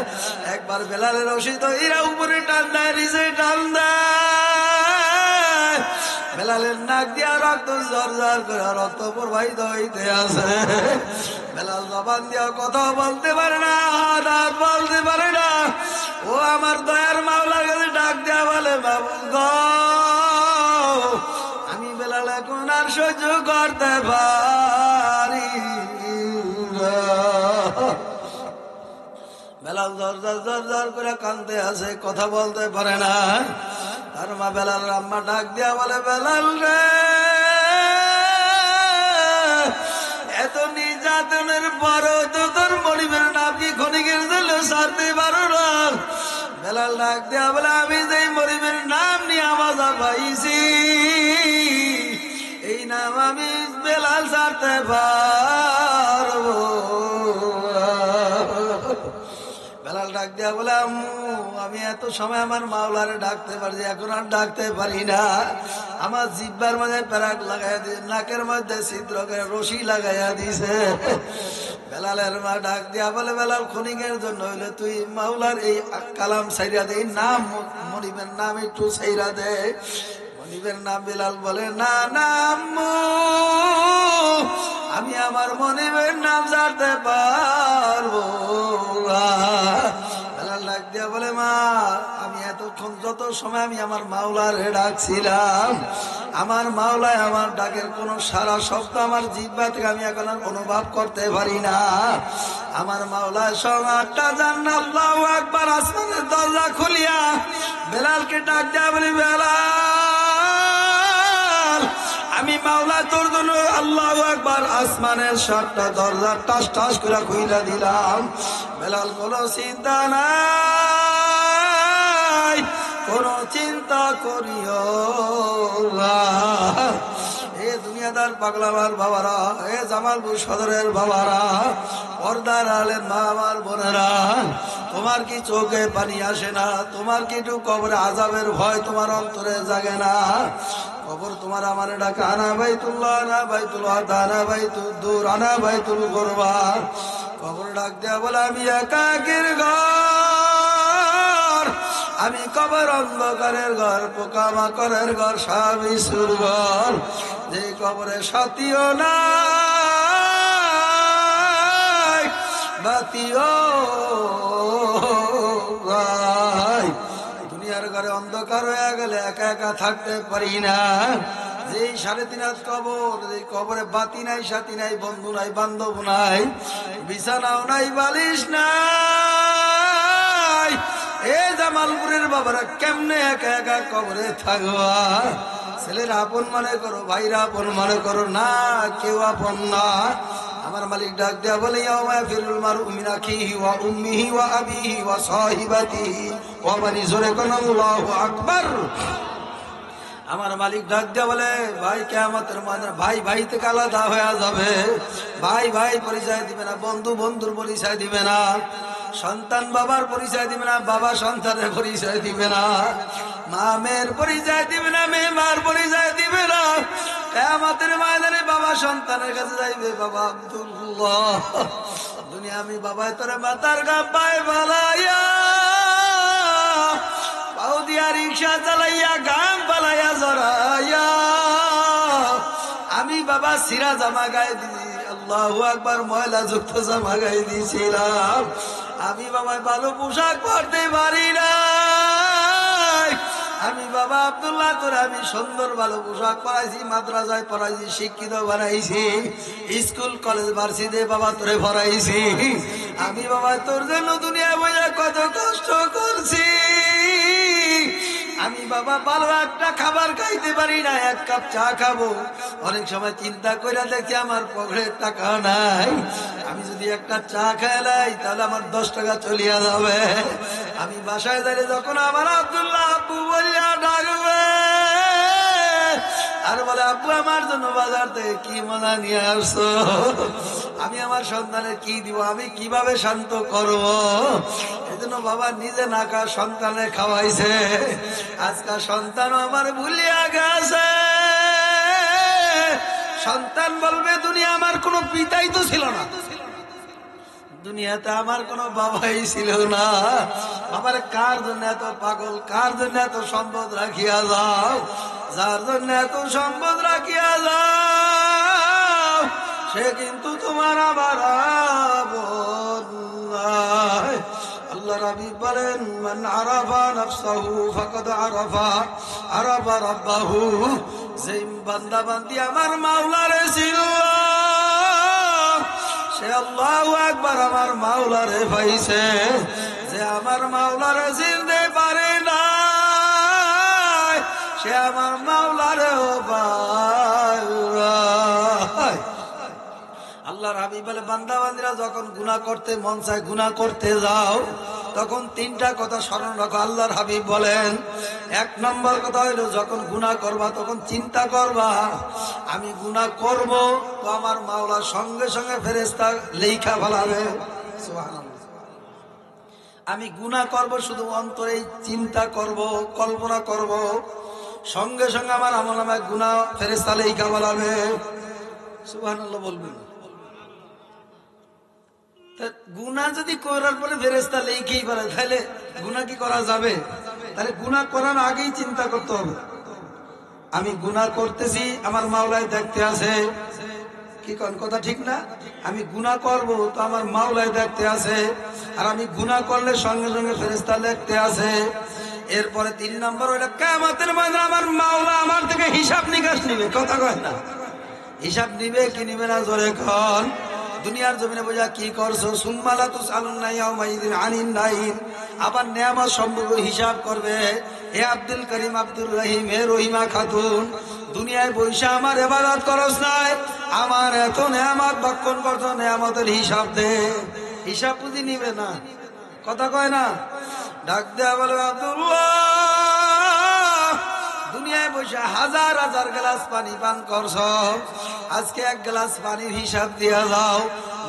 একবার বেলালের রশি ধইরা উপরে টান দেয়, নিচে টান দেয়। বেলালের নাক দিয়া রক্ত জর জর করে রক্ত প্রবাহিত হইতে আছে। বেলাল জবান দিয়া কথা বলতে পারে না, হাত বলতে পারে না। ও আমার দয়ার মাওলার কাছে ডাক দেয়া বলে, বাবু গো, আমি বেলাল এখন আর সহ্য করতে পারি না। বেলাল জর জর জর জর করে কাঁদতে আছে, কথা বলতে পারে না। তার মা বেলাল আম্মা ডাক দিয়া বলে, বেলাল রে, এত নির্যাতনের পরও তো তোর মরিবের নাম কি ক্ষণিকের জন্য ছাড়তে পারো না? বেলাল ডাক দিয়া বলে, আমি যে মরিবের নাম নিয়ে মজা পাইছি, এই নাম আমি বেলাল ছাড়তে পারবো না। বেলাল ডাক দিয়া বলে, আম্মু, আমি এত সময় আমার মাওলারে ডাকতে পারছি, এখন আর ডাকতে পারি না। আমার জিহ্বার মধ্যে প্যারাক লাগাইয়া দিয়ে নাকের মধ্যে ছিদ্র করে রশি লাগাইয়া দিছে। বেলালের মা ডাক দিয়া বলে, বেলাল, ক্ষণিকের জন্য হইলে তুই মাওলার এই কালাম ছাইরা দে, নাম মনিবের নাম একটু ছাইরা দে। মনিবের নাম বেলাল বলে, না না আম্মু, আমি আমার মনিবের নাম জানতে পারবো না। বেলাল ডাক দিয়া বলে, মা, আমি এতক্ষণ যত সময় আমি আমার মাওলারে ডাকছিলাম, আমার মাওলায় আমার ডাকের কোনো সারা শব্দ আমার জিহ্বা থেকে আমি এখন আর অনুভব করতে পারি না। আমার মাওলায় সঙ্গে 8টা জান্নাত, আল্লাহু আকবার, আসমানের দরজা খুলিয়া বেলালকে ডাক দেয়া বলি, বেলাল, আমি মাওলা তোর জন্য আল্লাহু আকবার আসমানের 7টা দরজা টাস টাস করে খুইলা দিলাম। বেলাল কোনো চিন্তা নাই, কোনো চিন্তা করিও না। এ দুনিয়াদার পাগলামার বাবারা, এ জামালপুর সদরের বাবারা, পর্দার আলের মা আমার বোনেরা, তোমার কি চোখে পানি আসে না? তোমার কি একটু কবরে আযাবের ভয় তোমার অন্তরে জাগে না? কবর তোমার আমার ডাকা, আনা বাইতুল্লাহ, আনা বাইতুল্লাহ, আনা বাইতুল দূর, আনা বাইতুল গরবা। কবর ডাক দেয়া বলে, আমি একাকির ঘর, আমি কবর অন্ধকারের ঘর, পোকামাকড়ের ঘর, স্বামীর ঘর, যে কবরে সাথীও নাই, বাতিও নাই। দুনিয়ার ঘরে অন্ধকার হয়ে গেলে একা একা থাকতে পারি না। যেই 3.5 হাত কবর, যেই কবরে বাতি নাই, সাথী নাই, বন্ধু নাই, বান্ধব নাই, বিছানাও নাই, বালিশ নাই, এ জামালপুরের বাবারা কেমনে একা একা কবরে থাকবা? ছেলেরা আপন মনে করো, ভাইরা আপন মনে করো, না কেউ আপন না। আমার মালিক ডাক দেয়া বলে ইয়াউমা ইয়াফিরুল মারউ মিন আখিহি ওয়া উম্মিহি ওয়া আবিহি ওয়া সাহিবাতিহি ওয়া বানি, জোরে কোন আল্লাহু আকবার। আমার মালিক ডাক দেয়া বলে ভাই কিয়ামতের ময়দানে ভাই ভাই থেকে আলাদা হয়ে যাবে, ভাই ভাই পরিচয় দিবে না, বন্ধু বন্ধুর পরিচয় দিবে না, সন্তান বাবার পরিচয় দিবে না, বাবা সন্তানের পরিচয় দিবে না, মা মেয়ের পরিচয় দিবে না, মেয়ে মার পরিচয় দিবে না। কিয়ামতের ময়দানে বাবা সন্তানের কাছে যাইবে, বাবা আব্দুল্লাহ দুনিয়া আমি বাবাই তোরে মাতার গাব্বায় বালাইয়া পাও দিয়া রিক্সা চালাইয়া গাম পালাইয়া জড়াইয়া আমি বাবা সিরা জামা গায়ে দিছি, আল্লাহু আকবার, ময়লা যুক্ত জামা গায়ে দিয়েছিলাম। আমি বাবা ভালো পোশাক পরতে পারি না, আমি বাবা আব্দুল্লাহ তোর আমি সুন্দর ভালো পোশাক পরাইছি, মাদ্রাসায় পড়াইছি, শিক্ষিত বানাইছি, স্কুল কলেজ ভার্সিটিতে বাবা তোরে পড়াইছি। আমি বাবা তোর জন্য দুনিয়া বইয়া কত কষ্ট করছি। আমি বাবা ভালো একটা খাবার খাইতে পারি না, এক কাপ চা খাবো, অনেক সময় চিন্তা করে দেখি আমার পকেটে টাকা নাই, আমি যদি একটা চা খাইলাই তাহলে আমার 10 টাকা চলিয়া যাবে। আমি বাসায় যাই যখন আমার আব্দুল্লাহ আব্বু বলিয়া ডাকবে আর বলে আব্বু আমার জন্য বাজার থেকে কি মজা নিয়ে আসছো, আমি আমার সন্তানের কি দিব, আমি কিভাবে শান্ত করব। এই জন্য বাবা নিজে না খা সন্তানে খাওয়াইছে, আজকাল সন্তান আমার ভুলিয়া গেছে। সন্তান বলবে দুনিয়া আমার কোনো পিতাই তো ছিল না, দুনিয়াতে আমার কোনো বাবাই ছিল না, আমার কার জন্য এত পাগল, কার জন্য এত সম্পদ রাখিয়া যাও, যার জন্য এত সম্পদ রাখিয়া যাও সে কিন্তু তোমার আবার আল্লাহ রাব্বি বলেন মান আরাফা নাফসাহু ফাকাদ আরাফা রাব্বাহু, যে বান্দা বান্দি আমার মাওলারে ছিল সে আল্লাহু আকবার আমার মাওলারে পাইছে, যে আমার মাওলারে চিনতে পারে না সে আমার মাওলারেও পায়। আল্লাহর হাবিব বলে বান্দা বান্দিরা যখন গুনাহ করতে মন চায় গুনাহ করতে যাও তখন 3টা কথা স্মরণ রাখো। আল্লাহর হাবিব বলেন 1 নম্বর কথা হইল যখন গুনাহ করবা তখন চিন্তা করবা আমি গুনাহ করব তো আমার মাওলা সঙ্গে সঙ্গে ফেরেশতা লেখা ফেলাবে, সুবহানাল্লাহ। আমি গুনাহ করব শুধু অন্তরে চিন্তা করব, কল্পনা করব, সঙ্গে সঙ্গে আমার আমলনামায় গুনাহ ফেরেশতা লেখা ফেলাবে, সুবহানাল্লাহ বলবেন। গুনাহ যদি করার পরে ফেরেশতা লেখেই পারে তাহলে গুনাহ কি করা যাবে? তাহলে গুনাহ করার আগেই চিন্তা করতে হবে আমি গুনাহ করতেছি আমার মাওলাই দেখতে আছে, কি কোন কথা ঠিক না? আমি গুনাহ করব তো আমার মাওলাই দেখতে আছে, আর আমি গুনাহ করলে সঙ্গে সঙ্গে ফেরেশতা দেখতে আছে। এরপরে 3 নম্বর ওটা কিয়ামতের ময়দানে আমার মাওলা আমার থেকে হিসাব নিকাশ নিবে, কথা কয় না? হিসাব নিবে কি নিবে না জোরে কোন? দুনিয়ার জমিনে বোঝা কি করছো, সুম্মা লা তুসআলুনা ইয়াওমাইযিন আনিন নাঈম, আবার নেয়ামত সম্পর্ক হিসাব করবে। হে আব্দুল করিম আব্দুর রহিম, হে রহিমা খাতুন, দুনিয়ায় বৈশা আমার ইবাদত করছ নাই, আমার এত নেয়ামত ভক্ষণ করছো, নেয়ামতের হিসাব দে। হিসাব বুঝি নিবে না, কথা কয় না? ডাক দেয়া বলে আব্দুল্লাহ দুনিয়ায় বসে হাজার হাজার গ্লাস পানি পান করছ, আজকে 1 গ্লাস পানির হিসাব দিয়া যাও।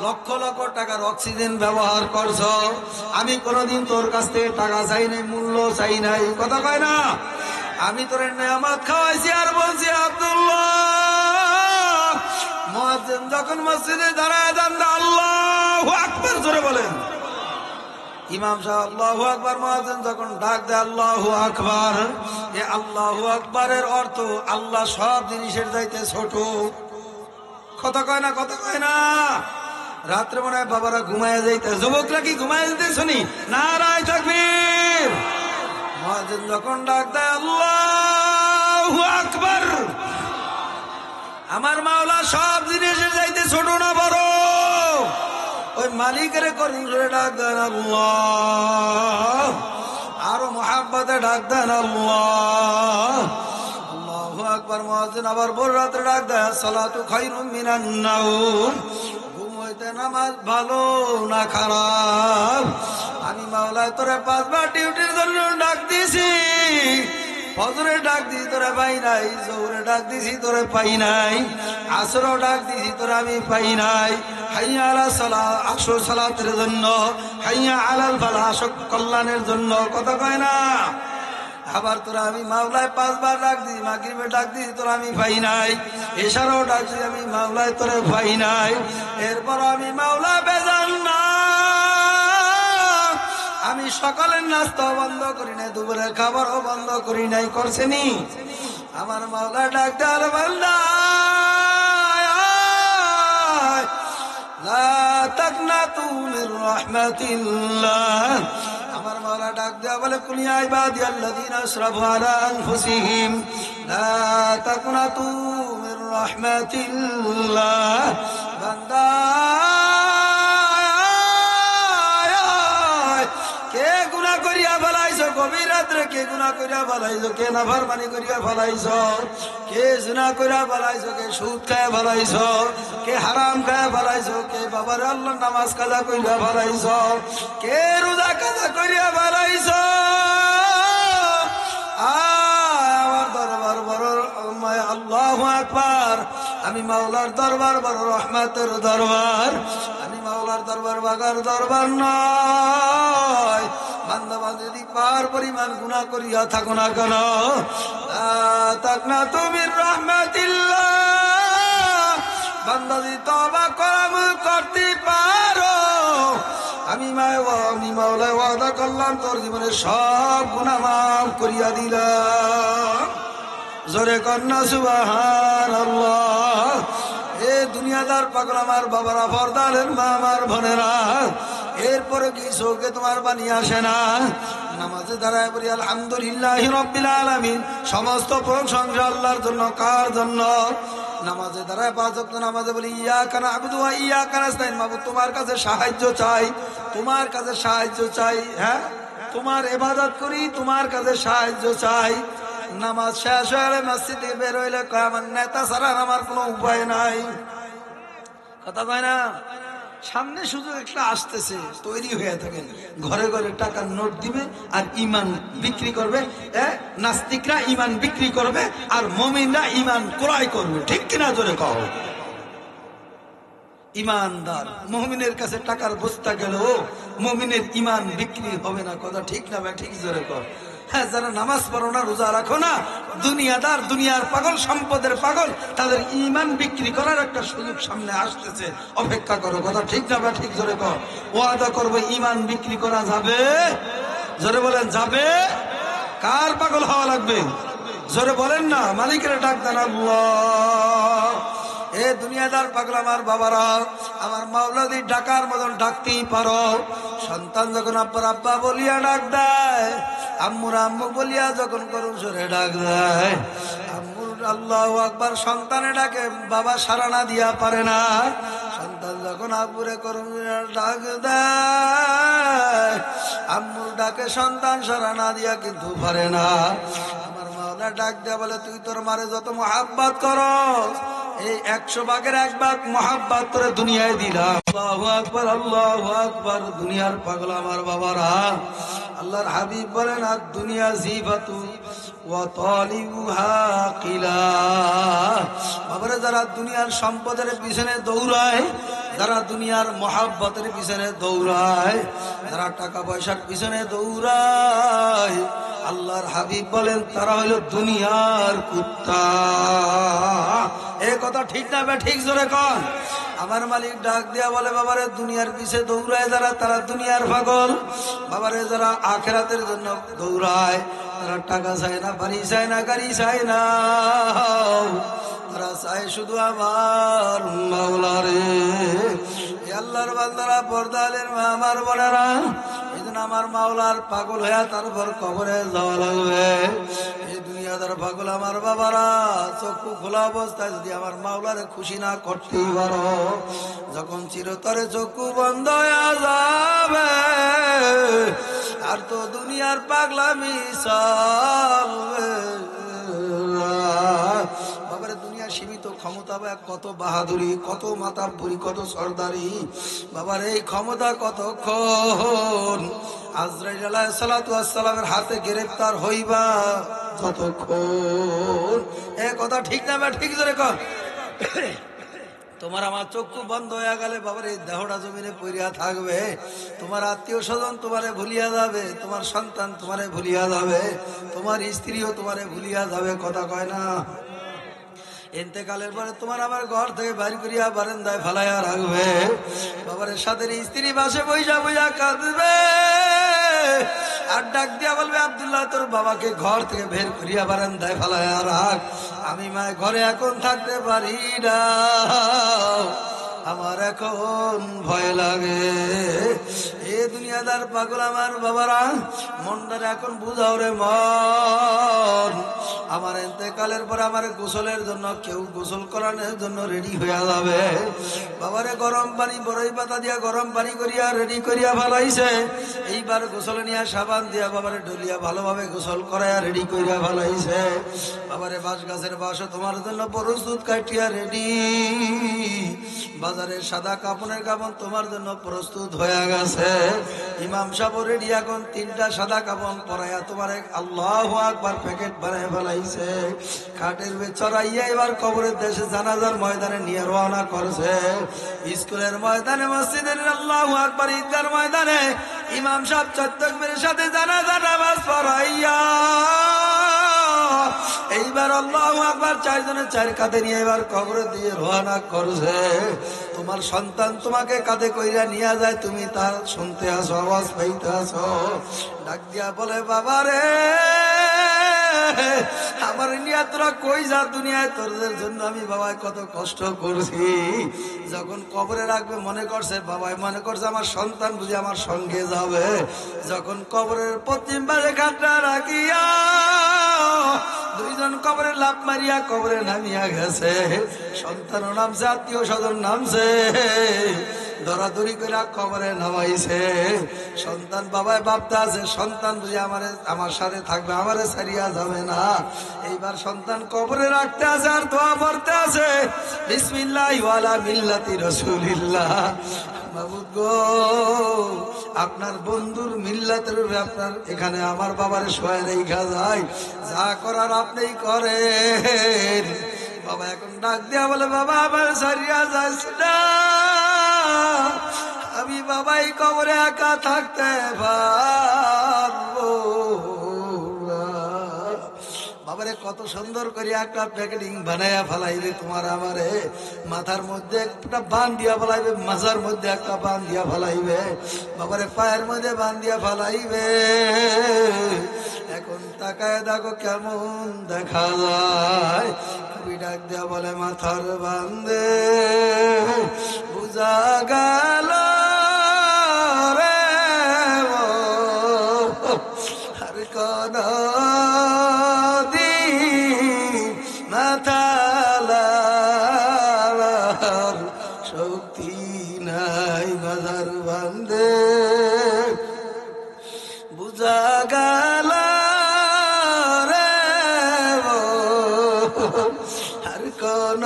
লক্ষ লক্ষ টাকার অক্সিজেন ব্যবহার করছ, আমি কোনদিন তোর কাছ থেকে টাকা চাই নাই, মূল্য চাই নাই, কথা কয় না? আমি তোর নেয়ামত খাওয়াইছি আর বলছি আব্দুল্লাহ মুয়াজ্জিন যখন মসজিদে দাঁড়ায় দেন আল্লাহু আকবার জোরে বলেন, ইমাম সাহেব আল্লাহু আকবার, মুয়াজ্জিন যখন ডাক দেয় আল্লাহু আকবার, এই আল্লাহু আকবারের অর্থ আল্লাহ সব জিনিসের চাইতে ছোট, কথা কয় না? কথা কয় না? রাত্রে মনে হয় বাবারা ঘুমায় যাইতে, যুবকরা কি ঘুমায় যেতে শুনি? নারায়ে তাকবীর। মুয়াজ্জিন যখন ডাক দেয় আল্লাহু আকবার, আমার মাওলা সব জিনিসের চাইতে ছোট না বড়? ওই মালিকের করিম করে ডাক দেন আল্লাহ, আরো মোহাব্বতে ডাক দেন আল্লাহ, আল্লাহু আকবার। মুয়াজ্জিন আবার ভোর রাতে ডাক দেয় সালাতু খায়রুম মিনান নাওম, ঘুম হইতে নামাজ ভালো না খারাপ, আমি মাওলায় তোরে 5 বার ডিউটির জন্য ডাক দিছি। ফজরে ডাক দিছি তোরে পাই নাই, জোহরে ডাক দিছি তোরে পাই নাই, আসরও ডাক দিছি তোরে আমি পাই নাই। হাইয়া আলা সালাহ, আসর সালাতের জন্য, হাইয়া আলাল ফালাহ, কল্যাণের জন্য, কথা কয় না। আবার তোরা আমি মাওলায় 5 বার ডাক দিই, মাগরিবে ডাক দিই তোরা আমি পাই নাই, এশারাও ডাক দিই আমি মাওলায় তোরে পাই নাই। এরপর আমি মাওলা বেজান না, আমি সকালের নাস্তা বন্ধ করি নাই, দুপুরের খাবারও বন্ধ করি নাই, করছেনি আমার মাওলা ডাক দেওয়ার বান্দা লা তাকনাতু মির রাহমাতিল্লাহ। আমার মাওলা ডাক দেয়া বলে কুল ইয়া ইবাদিয়াল্লাযীনা আসরাফু আলা আনফুসিহিম লা তাকনাতু মির রাহমাতিল্লাহ। বান্দা কে গুনাহ করিয়া ফেলাইছো, গভীর রাত্রে কে গুনাহ করিয়া ফেলাইছো, কে নাফরমানি করিয়া ফেলাইছো, কে জিনা করিয়া ফেলাইছো, কে সুদ খায়া ফেলাইছো, কে হারাম খায়া ফেলাইছো, কে বাবার আল্লাহর নামাজ কাজা করিয়া ফেলাইছো, কে রোজা কাজা করিয়া ফেলাইছো। আমার দরবার বড়, আল্লাহু আকবার। আমি মাওলার দরবার বড় রহমতের দরবার, আমি মাওলার দরবার বাগার দরবার নয়। বান্দা বান্দা যদি পার পরিমাণ গুনাহ করিয়া থাকো না কেন, তাকনাতু মির রাহমাতিল্লাহ। বান্দা যদি তওবা করতে পারো, আমি মাওলায় ওয়াদা করলাম তোর জীবনের সব গুনাহ মাফ করিয়া দিলাম। জোরে কন্যা সুবহানাল্লাহ। এ দুনিয়াদার পাগল আমার বাবারা, পর্দারের মা আমার বোনেরা, এরপরে কি চোখে তোমার পানি আসে না? নামাজে দাঁড়ায় বলি আলহামদুলিল্লাহি রাব্বিল আলামিন। সমস্ত প্রশংসা আল্লাহর জন্য। কার জন্য? নামাজে দাঁড়ায় 5 ওয়াক্ত নামাজে বলি ইয়াকা না'বুদু ওয়া ইয়াকা নাস্তাইন। মাবুদ তোমার কাছে সাহায্য চাই, তোমার কাছে সাহায্য চাই। হ্যাঁ, তোমার ইবাদত করি, তোমার কাছে সাহায্য চাই। নামাজ শেষ হয়ে মসজিদে বের হইলে কয় আমার নেতা ছাড়া আমার কোনো উপায় নাই। কথা কয় না? সামনে সুযোগ একটা আসতেছে, তৈরি হয়ে থাকেন। ঘরে ঘরে টাকার নোট দিবে আর ইমান বিক্রি করবে। নাস্তিকরা ইমান বিক্রি করবে আর মুমিনরা ইমান ক্রয় করবে। ঠিক কিনা? জোরে কও। ইমানদার মুমিনের কাছে টাকার বস্তা গেল, মুমিনের ইমান বিক্রি হবে না। কথা ঠিক না? ঠিক জোরে কও। হ্যাঁ, যারা নামাজ পড়ো না, রোজা রাখো না, দুনিয়াদার, দুনিয়ার পাগল, সম্পদের পাগল, তাদের ইমান বিক্রি করার একটা সুযোগ সামনে আসতেছে, অপেক্ষা করো। কথা ঠিক না? ঠিক জোরে কর। ওয়াদা করবো ইমান বিক্রি করা যাবে। জোরে বলেন, যাবে। কার পাগল হওয়া লাগবে? জোরে বলেন না। মালিকের ডাক দেন আল্লাহ। এ দুনিয়াদার পাগল আমার বাবারা, আমার মাওলাদি ডাকার মতন ডাকতেই পারো। সন্তান যখন আব্বার আব্বা বলিয়া ডাক দেয়, আম্মুর আম্মু বলিয়া যখন করুন সরে ডাক দেয়, আম্মুর আল্লাহু আকবার সন্তানে ডাকে, বাবা সাড়া না দিয়া পারে না। সন্তান যখন আব্বুরে করুন ডাক দেয়, আম্মুর ডাকে সন্তান সাড়া না দিয়া কিন্তু পারে না। আমার মাওলা ডাক দেয়া বলে, তুই তোর মারে যত মহাব্বত করো, এই 100 ভাগের 1 ভাগ মহাব্বত করে দুনিয়ায় দিলাম। আল্লাহু আকবার, আল্লাহু আকবার। দুনিয়ার পাগল আমার বাবারা, আল্লাহর হাবিব বলেন আর দুনিয়া জিফাতু ওয়া তালিবুহা কিলা। বাবারে, যারা দুনিয়ার সম্পদের পিছনে দৌড়ায়, যারা দুনিয়ার মহাব্বতের পিছনে দৌড়ায়, যারা টাকা পয়সার পিছনে দৌড়ায়, আল্লাহর হাবিব বলেন তারা হলো দুনিয়ার কুত্তা। এ কথা ঠিক না? ঠিক জোরে কর। আমার মালিক ডাক দিয়া বলে, বাবারে দুনিয়ার পিছে দৌড়ায় যারা, তারা দুনিয়ার পাগল। বাবারে যারা আখিরাতের জন্য দৌড়ায়, তারা টাকা চায় না, বাড়ি চায় না, গাড়ি চায় না, তারা চায় শুধু আমার মাওলারে। আল্লাহর বান্দারা, পর্দালের মা আমার বোনেরা, এই জন্য আমার মাওলার পাগল হইয়া তারপর কবরে যাওয়া লাগবে। এই দুনিয়াদার পাগল আমার বাবারা, চক্ষু খোলা অবস্থায় যদি আমার মাওলারে খুশি না করতেই পারো, যখন চিরতরে চক্ষু বন্ধ হয়ে যাবে, আর তো দুনিয়ার পাগলামি চলবে। বাবারে দুনিয়ার সীমিত ক্ষমতা ক্ষমতা বা কত বাহাদুরি, কত মাতাব্বরি, কত সর্দারি। বাবার এই ক্ষমতা কতক্ষণ? আজরাইল আলাইহিস সালাতু ওয়াস সালামের হাতে গ্রেফতার হইবা ততক্ষণ। এ কথা ঠিক না? ঠিক জোরে কর। তোমার আমার চক্ষু বন্ধ হয়ে গেলে বাবার এই দেহটা জমিনে পড়িয়া থাকবে। তোমার আত্মীয় স্বজন তোমারে ভুলিয়া যাবে, তোমার সন্তান তোমারে ভুলিয়া যাবে, তোমার স্ত্রীও তোমারে ভুলিয়া যাবে। কথা কয় না? ইন্তেকালের পরে তোমার আমার ঘর থেকে বাড়ি করিয়া বারান্দায় ফেলাইয়া রাখবে। বাবার সাথে স্ত্রী বাসে বইসা বইসা কাঁদবে আর ডাক দিয়া বলবে, আব্দুল্লাহ তোর বাবাকে ঘর থেকে বের করিয়া বারান্দায় ফেলাইয়া রাখ, আমি মায়ের ঘরে এখন থাকতে পারি না, আমার এখন ভয় লাগে। এ দুনিয়াদার পাগল আমার বাবারা, মনটারে এখন বুঝাও রে মন। আমার ইন্তেকালের পরে আমার গোসলের জন্য কেউ গোসল করানোর জন্য রেডি হয়ে যাবে। বাবারে গরম পানি বড়ই পাতা দিয়া গরম পানি করিয়া রেডি করিয়া ফেলাইছে। এইবার গোসল নিয়ে সাবান দিয়া বাবারে ডলিয়া ভালোভাবে গোসল করাইয়া রেডি করিয়া ফেলাইছে। বাবারে বাঁশ গাছের বাসও তোমার জন্য প্রস্তুত কাটিয়া রেডি। বাজারে সাদা কাপড়ের কাপড় তোমার জন্য প্রস্তুত হয়ে গেছে। ইমাম সাহেব রেডি এখন 3টা সাদা কাপড় পরাইয়া তোমার আল্লাহু আকবার প্যাকেট বানায় ফেলাইছে। খাটের চড়াইয়া এবার কবরের দেশে জানাজার ময়দানে নিয়ে রওনা করছে। স্কুলের ময়দানে, মসজিদের আল্লাহু আকবার ঈদগার ময়দানে ইমাম সাহেব 4 তাকবীরের সাথে জানাজা নামাজ পড়াইয়া এইবার আল্লাহু আকবার 4 জনের 4 কাঁধে নিয়ে এবার কবরে দিয়ে রওনা করছে। তোমার সন্তান তোমাকে কাঁধে কইরা নিয়ে যায়, তুমি তার শুনতে আসো, আওয়াজ পাইতে আসো। ডাক দিয়া বলে, বাবা রে আমার নিয়ে তোরা কই যা দুনিয়ায়, তোদের জন্য আমি বাবাই কত কষ্ট করছি। যখন কবরে রাখবে মনে করছে বাবাই, মনে করছে আমার সন্তান বুঝি আমার সঙ্গে যাবে। যখন কবরের পশ্চিম পাশে খাটটা রাখিয়া 2 জন কবরে লাফ মারিয়া কবরে নামিয়া গেছে। সন্তানও নামছে, আত্মীয় স্বজন নামছে, দরাদরি করে কবরে নামাইছে। সন্তান বাবায় ভাবতে আছে সন্তান বুঝি আমার সাথে থাকবে, আমারে ছাড়িয়া যাবে না। এইবার সন্তান কবরে রাখতে আছে আর দোয়া পড়তে আছে, বিসমিল্লাহি ওয়ালা মিল্লাতি রাসূলিল্লাহ। মাবুদ গো, আপনার বন্ধুর মিল্লাতের আপনার এখানে আমার বাবার শোয় রেখা যায়, যা করার আপনি করেন। বাবা এখন ডাক দিয়া বলে, বাবা আমার ছাড়িয়া যাস না, আমি বাবাই কবরে একা থাকতে পারবো না। বাবারে কত সুন্দর করে একটা প্যাকেটিং বানাইয়া ফেলাইবে তোমার আমারে। মাথার মধ্যে একটা বান দিয়া ফেলাইবে, মাথার মধ্যে একটা বান দিয়া ফেলাইবে, বাবারে পায়ের মধ্যে বান দিয়া ফেলাইবে। এখন তাকায় দেখো কেমন দেখা যায়। ডাক দিয়া বলে, মাথার বান্দে বুঝা গেল রে আর কোন মাথালার শক্তি নাই। মাথার বান্দে বুঝা গেল রে আর কোন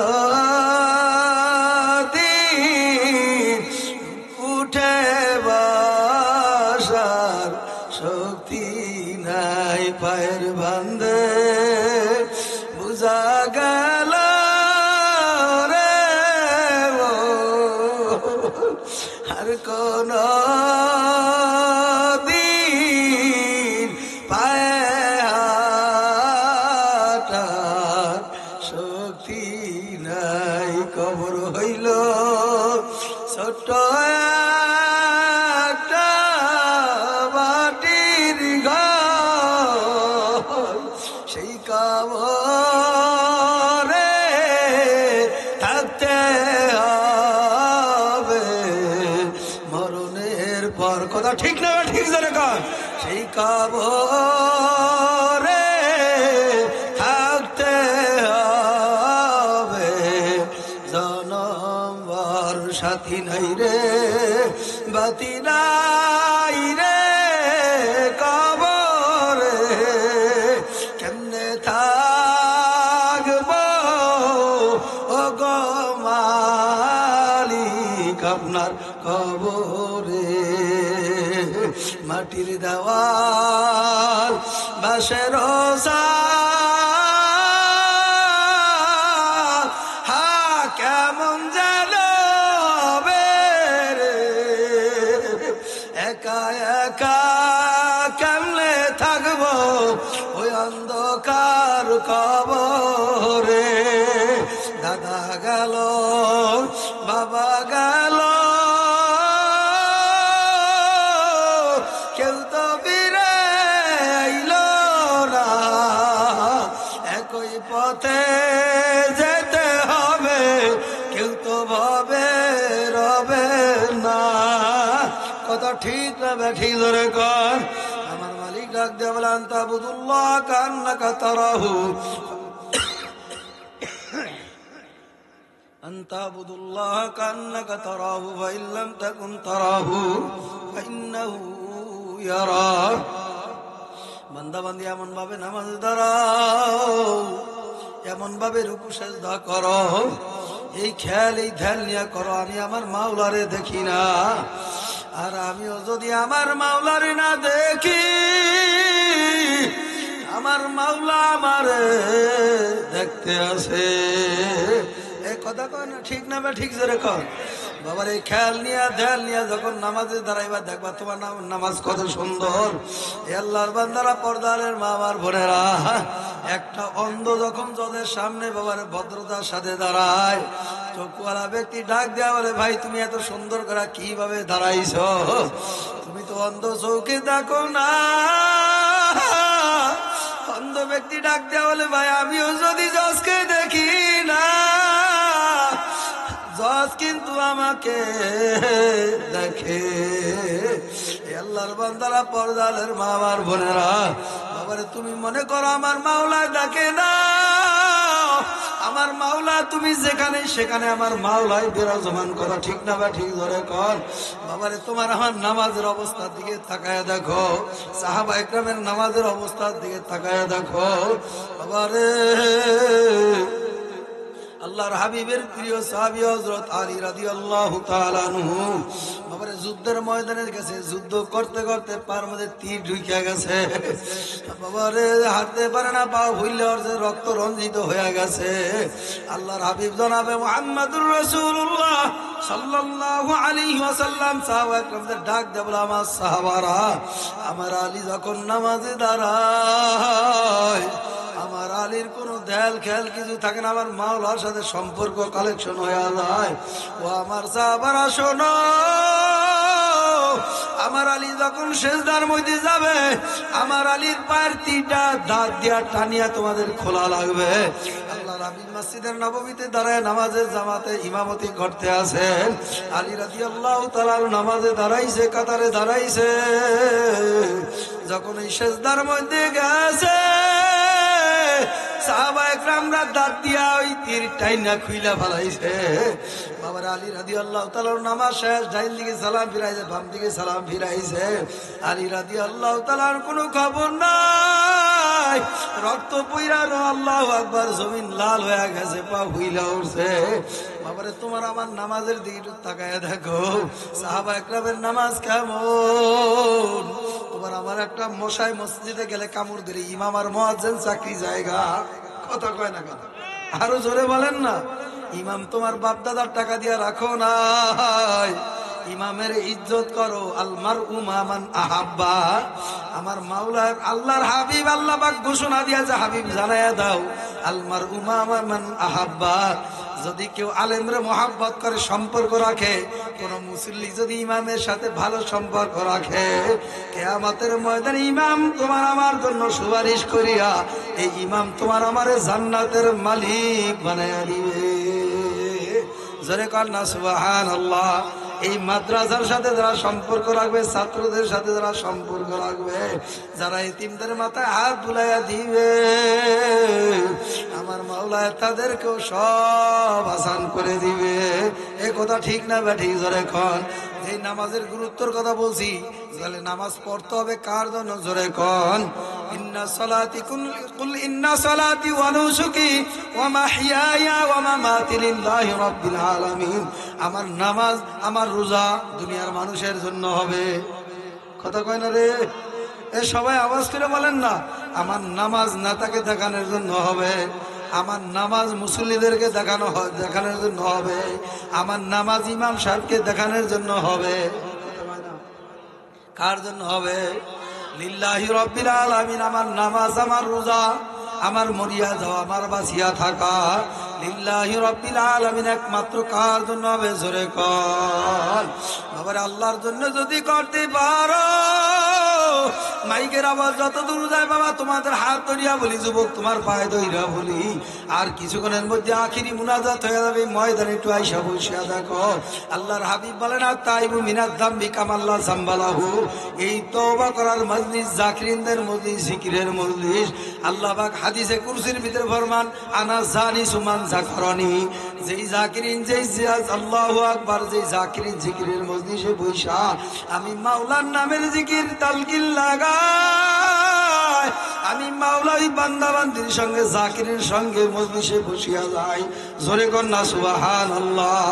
দিন উঠে বসার শক্তি নাই। পায়ের বান্দে বুঝা গেল রে আর কোন দিন পায়ে হাঁটার শক্তি নাই। কবর হইল ছোট্ট একটা মাটির ঘর, সেই কবরে থাকতে হবে মরণের পর। কথা ঠিক না? ঠিক জানে কর। সেই কবরে থাকতে হবে, জনমর সাথী নাই রে, বাতি নাই রে কবরে। কেমনে থাকবো ও গো মাটির দেওয়াল বাঁশের হা কেমন যেন রে একা একা কেমনে থাকবো ওই অন্ধকার কবরে। দাদা গেল বাবা গেল কেউ তো ফিরে আইল না, একই পথে যেতে হবে কেউ তো ভাবে রবে না। কথা ঠিক না ব্যাঠি ধরে কর। আমার মালিক ডাক দিয়ে বলে আনতা আবুদুল্লাহ কান্নাকা তারাহু আনতা আবুদুল্লাহ কান্নাকা তারাহু ফাইন লাম তাকুন তারাহু ফাইন্নাহু ইয়ারাক। বান্দা বান্দি এমন ভাবে নামাজ দাঁড়াও, এমন ভাবে রুকু সেজদা করো, এই খেয়াল এই ধ্যান নিয়ে করো আমি আমার মাওলারে দেখি না। আর আমিও যদি আমার মাওলারে না দেখি, আমার মাওলা আমারে দেখতে আসে। এই কথা কয় না, ঠিক না? ঠিক জোরে কর। বাবার এই খেয়াল নিয়ে ধ্যান নিয়ে যখন নামাজে দাঁড়াইবা দেখবা তোমার নামাজ কত সুন্দর। আল্লাহর বান্দারা, পর্দারের মা আমার বোনেরা, একটা অন্ধ যখন যাদের সামনে বাবার ভদ্রতার সাথে দাঁড়ায়, চোখওয়ালা ব্যক্তি ডাক দেওয়া বলে ভাই তুমি এত সুন্দর করে কিভাবে দাঁড়াইছ, তুমি তো অন্ধ চৌকে দেখো না। অন্ধ ব্যক্তি ডাক দেওয়া বলে ভাই আমিও যদি জজকে দেখি না, জজ কিন্তু আমাকে দেখে। আল্লাহর বান্দারা, পর্দালের মা আমার বোনেরা, বাবারে তুমি মনে করো আমার মাওলা দেখে না, আমার মাওলা তুমি যেখানে সেখানে আমার মাওলাই বিরাজমান করা, ঠিক না? বা ঠিক ধরে কর। বাবারে তোমার আমার নামাজের অবস্থার দিকে তাকায় দেখো, সাহাবা ইকরামের নামাজের অবস্থার দিকে তাকায় দেখো। বাবারে আল্লাহর হাবিবের প্রিয় সাহাবী হযরত আলী রাদিয়াল্লাহু তাআলা আনহু বাবারে যুদ্ধের ময়দানে গেছে, যুদ্ধ করতে করতে পার মধ্যে তীর ঢুকে গেছে। বাবারে হাঁটতে পারে না, পা ভুললে ওর যে রক্ত রঞ্জিত হয়ে গেছে। আল্লাহর হাবিব জনাবে মুহাম্মদুর রাসূলুল্লাহ সাল্লাল্লাহু আলাইহি ওয়াসাল্লাম সাহাবা একরামদের ডাক দিয়ে বলে আমার সাহাবারা, আমার আলী যখন নামাজে দাঁড়ায় আমার আলীর কোনো দেয়াল খেয়াল কিছু থাকে না, আমার মাওলার সাথে সম্পর্ক কালেকশন হয়ে যায়। ও আমার সাহাবারা শোনো, আমার আলী যখন সেজদার মধ্যে যাবে আমার আলীর পায়ের তিনটা দাঁত দিয়া টানিয়া তোমাদের খোলা লাগবে। আল্লাহর হাবিব মসজিদের নববীতে দাঁড়ায় নামাজের জামাতে ইমামতি করতে আছেন। আলী রাদিয়াল্লাহু তাআলা নামাজে দাঁড়াইছে, কাতারে দাঁড়াইছে। যখন এই সেজদার মধ্যে গেছে সাহাবা একরামরা দাঁত দিয়া ওই তীর টাইনা খুইলা ফেলাইছে। বাবার আলী রাদিয়াল্লাহু তাআলার নামাজ শেষ, ডাইন দিকে সালাম ফিরাইছে, বাম দিকে সালাম ফিরাইছে। আলী রাদিয়াল্লাহু তাআলার কোনো খবর নাই, রক্ত পইরানো আল্লাহু আকবার, জমিন লাল হয়ে গেছে, পা হুইলা উঠছে। বাবারে তোমার আমার নামাজের দিকে একটু তাকায় দেখো, সাহাবা একরামের নামাজ কেমন। তোমার আমার একটা মশাই মসজিদে গেলে কামড় দিলে ইমাম আর মুয়াজ্জিন চাকরি জায়গা, কথা কয় না কথা, আরো জোরে বলেন না। ইমাম তোমার বাপ দাদার টাকা দিয়ে রাখো নাই, ইমামের ইজ্জত করো। আল মারউ মা মান আহাব্বা, আমার মাওলার আল্লাহর হাবিব আল্লাহ পাক ঘোষণা দিয়েছে, হাবিব জানায়া দাও আল মারউ মা মান আহাব্বা। যদি কেউ আলেমরে মহাব্বত করে, সম্পর্ক রাখে, কোন মুসল্লি যদি ইমামের সাথে ভালো সম্পর্ক রাখে, কিয়ামতের ময়দানে ইমাম তোমার আমার জন্য সুপারিশ করিয়া এই ইমাম তোমার আমার জান্নাতের মালিক বানায়া দিবে। জোরে কার না সুবহানাল্লাহ। এই মাদ্রাসার সাথে যারা সম্পর্ক রাখবে, ছাত্রদের সাথে যারা সম্পর্ক রাখবে, যারা এতিমদের মাথায় হাত বুলাইয়া দিবে, আমার মাওলা তাদেরকেও সব আসান করে দিবে। এ কথা ঠিক না বা ঠিক? জোরে কন। এই নামাজের গুরুত্বের কথা বলছি, তাহলে নামাজ পড়তে হবে কার জন্য? জোরে কন। ইন্না সালাতি কুল ইন্না সালাতি ওয়া নুসুকি ওয়া মাহইয়ায়া ওয়া মামাতি লিল্লাহি রাব্বিল আলামিন। আমার নামাজ, আমার রোজা দুনিয়ার মানুষের জন্য হবে, কথা কয় না রে? এ সবাই আওয়াজ করে বলেন না, আমার নামাজ নেতাকে দেখানোর জন্য হবে, আমার নামাজ মুসল্লিদেরকে দেখানোর জন্য হবে, আমার নামাজ ইমাম সাহেবকে দেখানোর জন্য হবে। কার জন্য হবে? লিল্লাহি রাব্বিল আলামিন। আমার নামাজ, আমার রোজা, আমার মরিয়া যাওয়া, আমার বাঁচিয়া থাকা লিল্লাহি রাব্বিল আলামিন একমাত্র কার জন্য হবে? জোরে কর বাবার, আল্লাহর জন্য যদি করতে পারো। মাইকের আওয়াজ যত দূর যায় বাবা, তোমাদের হাত ধরিয়া বলি, যুবক তোমার পায়ে ধরিয়া বলি, আর কিছুক্ষণের মধ্যে আখিরি মুনাজাত হয়ে যাবে। ময়দানে একটু আইসা বসিয়া দেখো, আল্লাহর হাবিব বলেন আর তাইবু মিনাদ যামবি কামাল্লাহ জামবালাহু। এই তওবা করার মজলিস, জাকিরিনদের মজলিস, জিকিরের মজলিস। আল্লাহ পাক হাদিসে কুরসির ভিতরে ফরমান, আনা জানি সুমান যাকরানি। যেই জাকিরিন, যেই আল্লাহু আকবার, যেই জাকিরিন জিকিরের মজলিসে বৈশা আমি মাওলার নামের জিকির তালকিন লাগাই, আমি মাওলা ওই বান্দাবান্দির সঙ্গে, জাকিরের সঙ্গে মজলিসে বসিয়া যাই। জোরে কর না সুবহানাল্লাহ।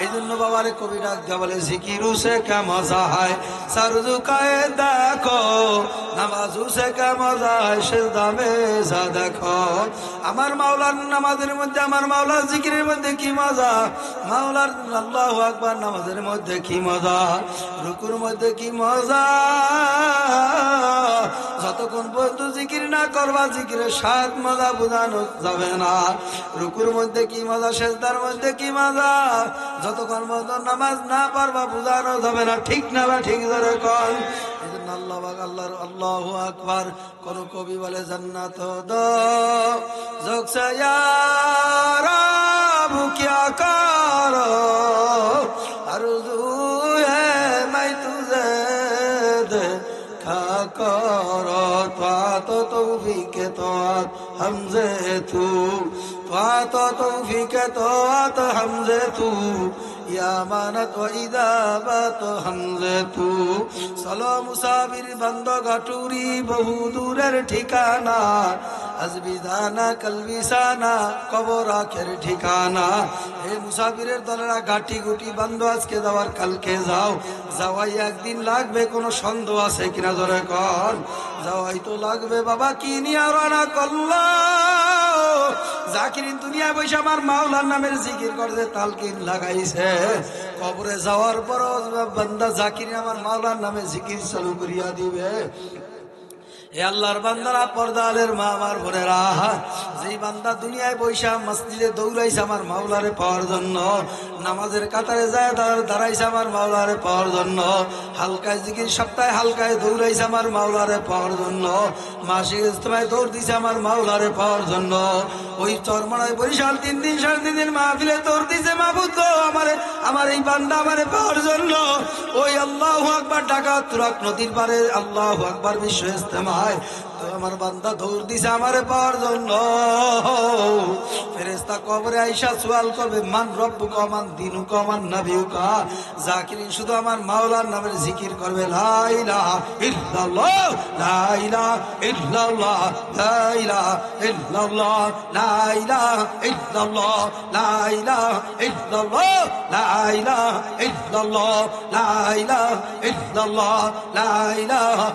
এই জন্য বাবারে কবি ডাক দিয়া বলে, জিকির উসে কা মজা হয় সারজুকায়ে দেখো, নামাজ উসে কা মজা হয় সিজদা মে যা দেখো। আমার মাওলার নামাজের মধ্যে, আমার মাওলার জিকিরের মধ্যে কি মজা, মাওলার আল্লাহু আকবার নামাজের মধ্যে কি মজা, রুকুর মধ্যে কি মজা। যতক্ষণ পর্যন্ত জিকির না করবা, জিকিরের স্বাদ মজা বোঝানো যাবে না। রুকুর মধ্যে কি মজা, সেজদার মধ্যে কি মজা, যতক্ষণ পর্যন্ত নামাজ না পারবা বোঝানো যাবে না। ঠিক না বা ঠিক ধরে কর। এই জন্য আল্লাহ আল্লাহর আল্লাহু আকবার। কোন কবি বলে, জান্নাত দো জোকসে ইয়ারা ভুকিয়া কারো আরজু হে মাই তুঝে দেখা করো, তো তৌফিকে তোয়াত হামজে তু, তো তৌফিকে তোয়াত হামজে তু, ইয়ামানত ও ইদাবাত হামজে তু। চলো মুসাফির বান্দ গাটুরি বহু দূরের ঠিকানা, আজবিদানা কলবিসানা কবর আখের ঠিকানা। হে মুসাফিরের দলেরা, গাটি গুটি বান্দ আজকে যাওয়ার কালকে যাও, যাওয়াই একদিন লাগবে, কোনো সন্দেহ আছে কিনা জোরে কর? যাওয়াই তো লাগবে বাবা। কি নিয়ে রানা করলো জাকিরিন দুনিয়া বসে আমার মাওলার নামের জিকির করছে, তালকিন লাগাইছে। কবরে যাওয়ার পর বান্দা জাকিরিন আমার মাওলার নামে জিকির চালু করিয়া দিবে। এ আল্লাহর বান্দারা, পর্দালের মা, আমার বোনেরা, যেই বান্দা দুনিয়ায় বৈশা মসজিদে দৌড়াইছে আমার মাওলারে পাওয়ার জন্য, নামাজের কাতারে যায় দাঁড়াইছে আমার মাওলারে পাওয়ার জন্য, হালকায় জিকির সপ্তাহে হালকায় দৌড়াইছে আমার মাওলারে পাওয়ার জন্য, মাসিক ইজতেমায় দৌড় দিছে আমার মাওলারে পাওয়ার জন্য, ওই চরমনায় বরিশাল 3 দিন 3.5 দিন মাহফিলে দৌড় দিছে মাহবুব গো আমার এই বান্দা আমারে পাওয়ার জন্য। ওই আল্লাহু আকবার ঢাকা তুরাক নদীর পারে আল্লাহু আকবার বিশ্ব ইজতেমায় তো আমার বান্দা দৌড় দিছে আমারে পাওয়ার জন্য। ফেরেশতা কবরে আইসা সওয়াল করবে, মান রব্বুকা মান দীনুকা মান নাবিয়ুকা। জাকিরিন শুধু আমার মাওলার নামের জিকির করবে, লা ইলাহা ইল্লাল্লাহ, লা ইলাহা ইল্লাল্লাহ, লা ইলাহা ইল্লাল্লাহ, লা ইলাহা ইল্লাল্লাহ, লা ইলাহা ইল্লাল্লাহ, লা ইলাহা ইল্লাল্লাহ, লা ইলাহা ইল্লাল্লাহ, লা ইলাহা।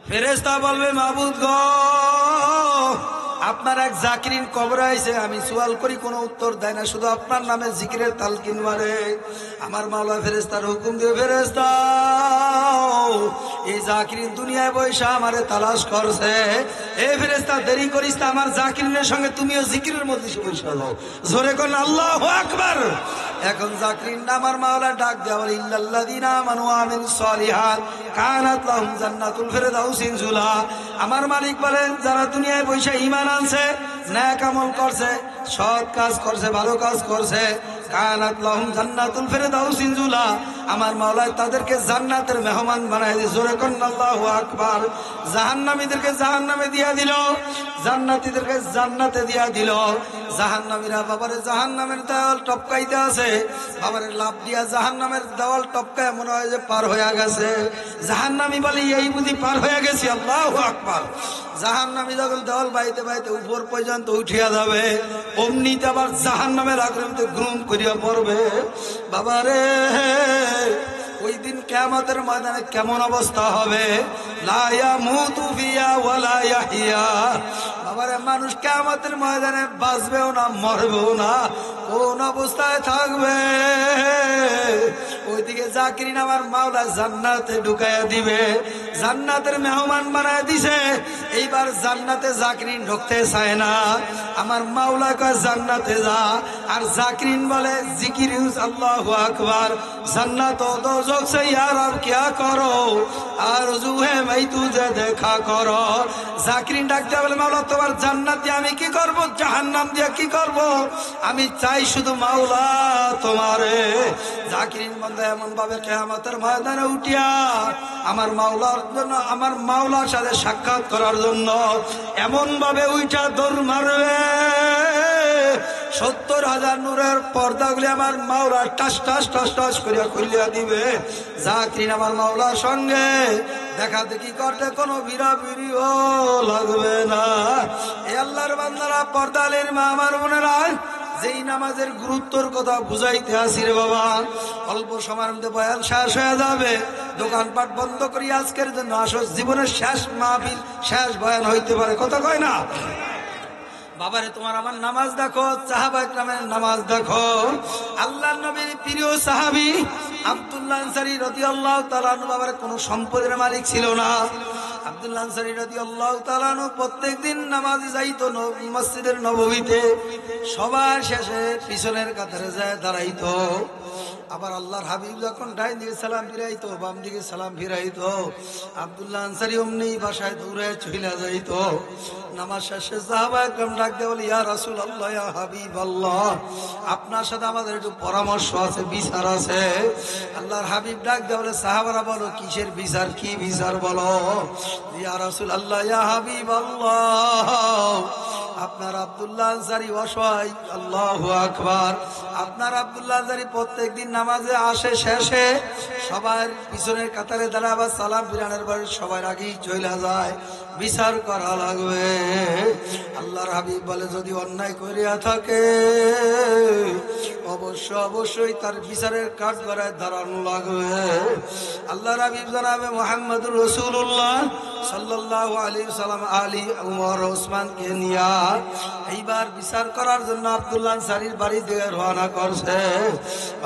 ফেরেশতা বলবে, মাবুদ গো, আপনার এক জাকিরিন কবরে আইছে, আমি সওয়াল করি কোনো উত্তর দেয় না, শুধু আপনার নামে জিকিরের তালকিন মারে। আমার মাওলা ফেরেশতার হুকুম দিয়ে, ফেরেশতা এই জাকিরিন দুনিয়ায় বৈশা আমারে তালাশ করছে। এই ফেরেশতা দেরি করিস না, আমার জাকিরিনের সঙ্গে তুমিও জিকিরের মধ্যে বৈশা যাও। জোরে কোন আল্লাহু আকবার। এখন জাকিরিন আমার মাওলা ডাক দেওয়া, ইল্লাল্লাযিনা আমানু ওয়া আমিলুস সালিহাত কানাত লাহুম জান্নাতুল ফিরদাউসি নুজুলা। আমার মালিক বলেন, যারা দুনিয়ায় বৈশা ঈমান আনছে, নেক আমল করছে, সৎ কাজ করছে, ভালো কাজ করছে, কানাত লাহুম জান্নাতুল ফিরদাউসি নুজুলা, আমার মাওলা তাদেরকে জান্নাতের মেহমান বানায় দিয়ে। জোরে কোন আল্লাহু আকবার। জাহান্নামীদেরকে জাহান্নামে দিয়া দিল, জান্নাতীদেরকে জান্নাতে দিয়া দিল। জাহান্নামীরা বাবারে জাহান্নামের দেওয়াল টপকাইতে আছে, বাবারে লাভ দিয়া জাহান্নামের দেওয়াল টপকায় মনে হয় যে পার হয়ে গেছে। জাহান্নামী বলে, এই বুঝি পার হয়ে গেছি। আল্লাহু আকবার। জাহান্নামী যখন দেওয়াল বাইতে বাইতে উপর পর্যন্ত উঠিয়া যাবে, অমনিতে আবার জাহান্নামের আগ্রহে গ্রুম করিয়া পড়বে। বাবারে ওই দিন কিয়ামতের ময়দানে কেমন অবস্থা হবে, লা ইয়ামুতু ফিহা ওয়ালা ইয়াহইয়া। বাবারে, মানুষ কিয়ামতের ময়দানে বাঁচবেও না মরবেও না, কোন অবস্থায় থাকবে? ওইদিকে জাকিরিন আমার মাওলা জান্নাতে ঢুকাইয়া দিবে, জান্নাতের মেহমান বানায় দিছে। এইবার জান্নাতে জাকিরিন ঢুকতে চায় না, আমার মাওলা কয় জান্নাতে যা, আর জাকিরিন বলে জিকির আল্লাহু আকবার। জান্নাত ও দোজখ সে ইয়ার আব কিয়া করো, আরজু হে মাই তুঝে দেখা করো। জাকিরিন ডাকতে বলে মাওলা তোমার জান্নাত দিয়ে আমি কি করব, জাহান্নাম দিয়ে কি করব, আমি চাই শুধু মাওলা তোমারে। জাকিরিন বান্দা এমন ভাবে কিয়ামতের ময়দানে উঠিয়া আমার মাওলার জন্য, আমার মাওলার সাথে সাক্ষাৎ করার জন্য এমন ভাবে উঠা দৌড় মারবে, 70,000 নূরের পর্দাগুলি আমার মাওলা টাস টাস টাস টাস করিয়া খুলিয়া দিবে। জাকিরিন আমার মাওলার সঙ্গে দেখা দেখি করতে কোনো বিড়াবিড়িও লাগবে না। এ আল্লাহর বান্দারা, পর্দালের মা আমার বোনেরা, যেই নামাজের গুরুত্বর কথা বুঝাইতে আসি রে বাবা, অল্প সময়ের মধ্যে বয়ান শেষ হয়ে যাবে। দোকানপাট বন্ধ করি আজকের জন্য আসো, জীবনের শেষ মাহফিল, শেষ বয়ান হইতে পারে, কথা কয় না? বাবারে, তোমার আমার নামাজ দেখো, সাহাবা ইকরামের নামাজ দেখো। আল্লাহর নবীর প্রিয় সাহাবী আব্দুল্লাহ আনসারী রাদিয়াল্লাহু তাআলা আনহু, বাবারে কোনো সম্পদের মালিক ছিল না। আব্দুল্লাহ আনসারী রাদিয়াল্লাহু তাআলা আনহু প্রত্যেকদিন নামাজে যাইতো মসজিদের নববীতে, সবার শেষে পিছনের কাতারে যায় দাঁড়াইতো। আবার আল্লাহর হাবিব যখন ডাইন দিকে সালাম ফিরাইতো, বাম দিকে সালাম ফিরাইতো, আব্দুল্লাহ আনসারী অমনি বাসায় দৌড়ে চলে যাইতো। নামাজ শেষে সাহাবা একরাম ডাক দিয়ে বলে, ইয়া রাসূলুল্লাহ, ইয়া হাবিবাল্লাহ, আপনার সাথে আমাদের একটু পরামর্শ আছে, বিচার আছে। আল্লাহর হাবিব ডাক দিয়ে বলে, সাহাবারা বলো কিসের বিচার, কি বিচার বলো? ইয়া রাসূলুল্লাহ, ইয়া হাবিবাল্লাহ, আপনার আব্দুল্লাহ আনসারী অসহায়। আল্লাহু আকবার। আপনার আব্দুল্লাহ আনসারী প্রত্যেকদিন নামাজে আসে, শেষে সবার পিছনের কাতারে দাঁড়া, আবার সালাম ফিরানোর পরে সবার আগেই চলে যায়, বিচার করা লাগবে। আল্লাহর হাবিব বলে, যদি অন্যায় করিয়া থাকে অবশ্যই তার বিচারের কাঠ গড়ায় দাঁড়ানো লাগবে। আল্লাহর হাবিব জনাবে মুহাম্মদুর রাসূলুল্লাহ সাল্লাল্লাহু আলাইহি ওয়াসাল্লাম আলী, উমর, ওসমানকে নিয়া এইবার বিচার করার জন্য আব্দুল্লাহ আনসারীর বাড়ি দিয়ে রওনা করছে।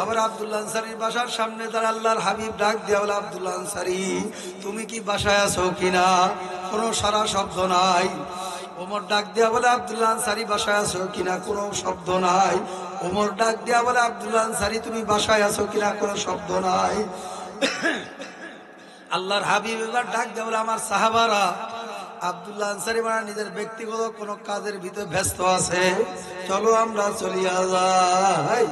আবার আব্দুল্লাহ আনসারীর বাসার সামনে তার আল্লাহর হাবিব ডাক দিয়া বলে, আব্দুল্লাহ আনসারী, তুমি কি বাসায় আছো কিনা? কোনো সারা শব্দ নাই। ওমর ডাক দিয়া বলে, আব্দুল্লাহ আনসারী বাসায় আছো কিনা? কোনো শব্দ নাই। ওমর ডাক দিয়া বলে, আব্দুল্লাহ আনসারী তুমি বাসায় আছো কিনা? কোনো শব্দ নাই। আল্লাহর হাবিব এবার ডাক দিয়া বলে, আমার সাহাবারা, আব্দুল্লাহ আনসারী মানে নিজের ব্যক্তিগত কোনো কাজের ভিতরে ব্যস্ত আছে, চলো আমরা চলিয়া যাই।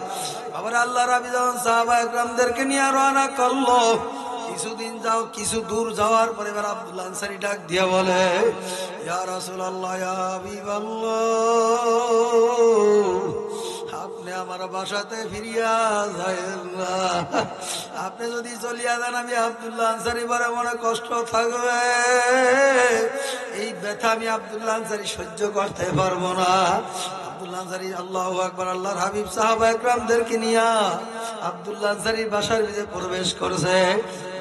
আবার আল্লাহর হাবিব যখন সাহাবা একরামদেরকে নিয়ে রওনা করলো, কিছুদিন যাও, কিছু দূর যাওয়ার পরে এবার আব্দুল্লাহ আনসারী ডাক দিয়া বলে, ইয়া রাসূলুল্লাহ, ইয়া হাবিবাল্লাহ, আপনি আমার বাসাতে ফিরিয়া যায়েন না। আপনি যদি চলিয়া যান আমি আব্দুল্লাহ আনসারী বড় মনে কষ্ট থাকবে, এই ব্যথা আমি আব্দুল্লাহ আনসারী সহ্য করতে পারবো না। আব্দুল্লাহ আনসারী, আল্লাহু আকবার, আল্লাহর হাবিব সাহাবা একরামদেরকে নিয়া আব্দুল্লাহ আনসারীর বাসার ভিতরে প্রবেশ করছে।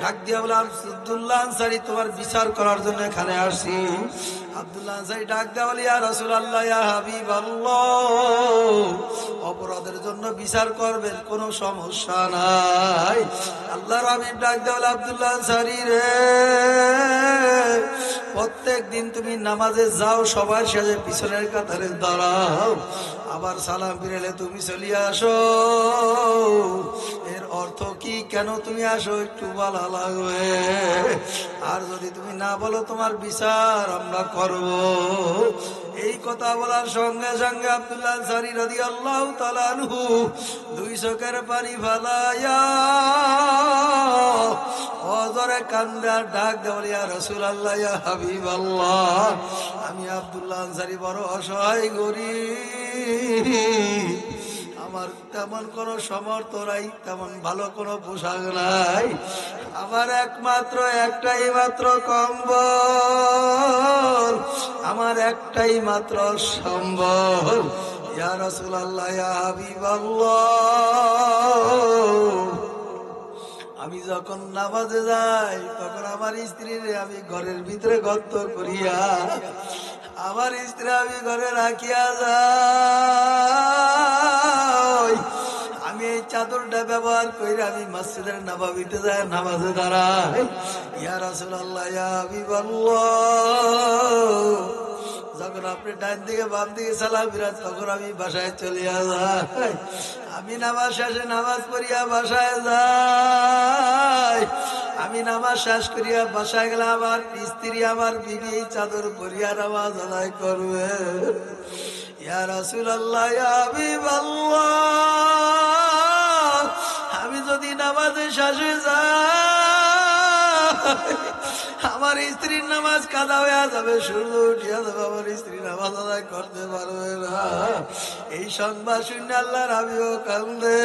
ডাক দিয়া বলে, আব্দুল্লাহ আনসারী, তোমার বিচার করার জন্য এখানে আসছি। আব্দুল্লাহ আনসারী ডাক দিয়া বলে, ইয়া রাসূলুল্লাহ, ইয়া হাবিবাল্লাহ, অপরাধের জন্য বিচার করবেন, কোনো সমস্যা নাই। আল্লাহর হাবিব ডাক দিয়া বলে, আব্দুল্লাহ আনসারী রে, প্রত্যেক দিন তুমি নামাজে যাও, সবার শেষে পিছনের কাতারে দাঁড়াও, আবার সালাম ফিরেলে তুমি চলিয়ে আসো। এর অর্থ কি, কেন তুমি আসো একটু বলা লাগবে। আর যদি তুমি না বলো তোমার বিচার আমরা করব। এই কথা বলার সঙ্গে সঙ্গে আব্দুল্লাহ আনসারী রাদিয়াল্লাহু তাআলা আনহু দুই চোখের পানি ফালাইয়া অজরে কান্দা ডাক দেওয়া, ইয়া রাসূলুল্লাহ, ইয়া হাবিবাল্লাহ, আমি আব্দুল্লাহ আনসারী বড় অসহায়, গরীব, আমার তেমন কোনো সমর্থ নাই, তেমন ভালো কোনো পোশাক নাই, আমার একমাত্র একটাই মাত্র কম্বল, আমার একটাই মাত্র সম্বল। ইয়া রাসূলুল্লাহ, ইয়া হাবিবাল্লাহ, আমি যখন নামাজে যাই তখন আমার স্ত্রীর আমি ঘরের ভিতরে গর্ত করিয়া আমার স্ত্রী আমি ঘরে রাখিয়া যাই। আমি এই চাদরটা ব্যবহার করে আমি মসজিদের নববীতে যাই, নামাজে দাঁড়াই। ইয়া রাসূলুল্লাহ ইয়া হাবিবাল্লাহ, যখন আপনি ডান দিকে বাম দিকে সালাম ফিরান তখন আমি বাসায় চলিয়া যাই। আমি নামাজ শেষে নামাজ পড়িয়া বাসায় যাই। আমি নামাজ শেষ করিয়া বাসায় গেলে আমার স্ত্রী আমার বিবি চাদর পরিয়া নামাজ আদায় করবে। ইয়া রাসূলুল্লাহ ইয়া হাবিবাল্লাহ, আমি যদি নামাজে শেষে যাই আমার স্ত্রীর নামাজ কাদা হয়ে যাবে, সূর্য উঠিয়া যাবে, আমার স্ত্রী নামাজ আদায় করতে পারবে না। এই সংবাদ শুনে আল্লাহর হাবিবও কান্দে।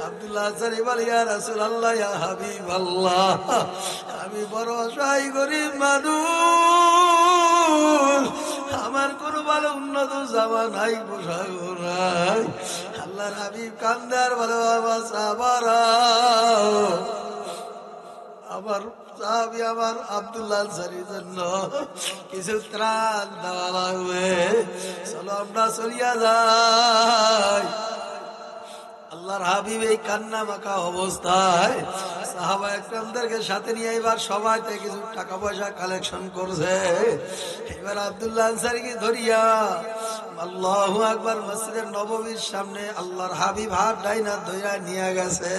আব্দুল্লাহ আনসারী বলে ইয়া রাসূলুল্লাহ ইয়া হাবিবাল্লাহ, আমি বড় অসহায় গরিব মানুষ, আমার কোনো ভালো উন্নত জামা নাই, পোশাক নাই। আল্লাহর হাবিব কান্দে আর বলে বাবা সাহাবারা, আমার সাহাবী আমার আব্দুল্লাহ আনসারীর জন্য কিছু ত্রাণ দেওয়া লাগবে, চলো আমরা চলিয়া যাই। আল্লাহর হাবিব এই কান্না মাখা অবস্থায় সাহাবা একরামদেরকে সাথে নিয়ে এবার সবাই থেকে কিছু টাকা পয়সা কালেকশন করছে। এবার আব্দুল্লাহ আনসারীকে ধরিয়া আল্লাহু আকবার মসজিদের নববীর সামনে আল্লাহর হাবিব হাত ডাইনা ধইরা নিয়ে গেছে।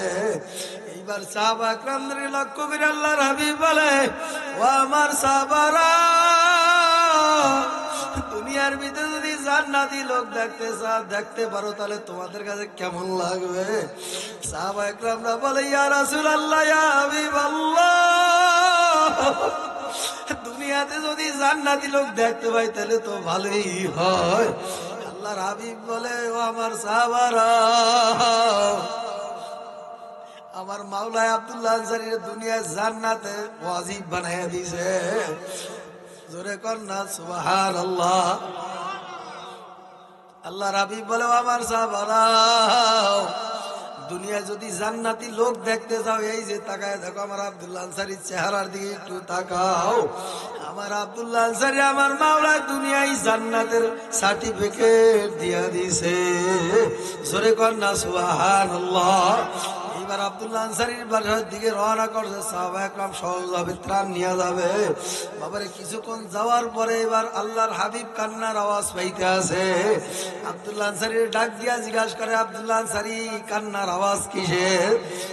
এইবার সাহাবা একরামদের লক্ষ্য করে আল্লাহর হাবিব বলে, ও আমার সাহাবারা, দুনিয়ার ভিতরে যদি জান্নাতি লোক দেখতে পারো তাহলে তোমাদের কাছে কেমন লাগবে? সাহাবা একরামরা বলে ইয়া রাসূলুল্লাহ ইয়া হাবিবাল্লাহ, দুনিয়াতে যদি জান্নাতি লোক দেখতে পাই তাহলে তো ভালোই হয়। আল্লাহর হাবিব বলে, ও আমার সাহাবারা, আমার মাওলানা আব্দুল্লাহ আনসারী দুনিয়ায় জান্নাতে ওয়াজিব বানাইয়া দিয়েছে। জোরে কন্যা সুবহানাল্লাহ। আল্লাহর হাবিব বলে, আমার সাহাবারা, দুনিয়া যদি জান্নাতি লোক দেখতে যাও, এই যে তাকায় দেখো আমার আব্দুল্লাহ আনসারীর চেহারার দিকে একটু তাকাও। আমার আব্দুল্লাহ আনসারী আমার মাওলা দুনিয়ায় জান্নাতের সার্টিফিকেট দিয়া দিছে। জোরে কন্যা সুবহানাল্লাহ। এবার আব্দুল্লাহ আনসারীর বাসার দিকে রওনা করছে, সাহাবা একরাম সহজভাবে ত্রাণ নিয়ে যাবে। বাবারে কিছুক্ষণ যাওয়ার পরে এবার আল্লাহর হাবিব কান্নার আওয়াজ পাইতে আছে। আব্দুল্লাহ আনসারীর ডাক দিয়া জিজ্ঞাসা করে, আব্দুল্লাহ আনসারী কান্নার আওয়াজ কিসের?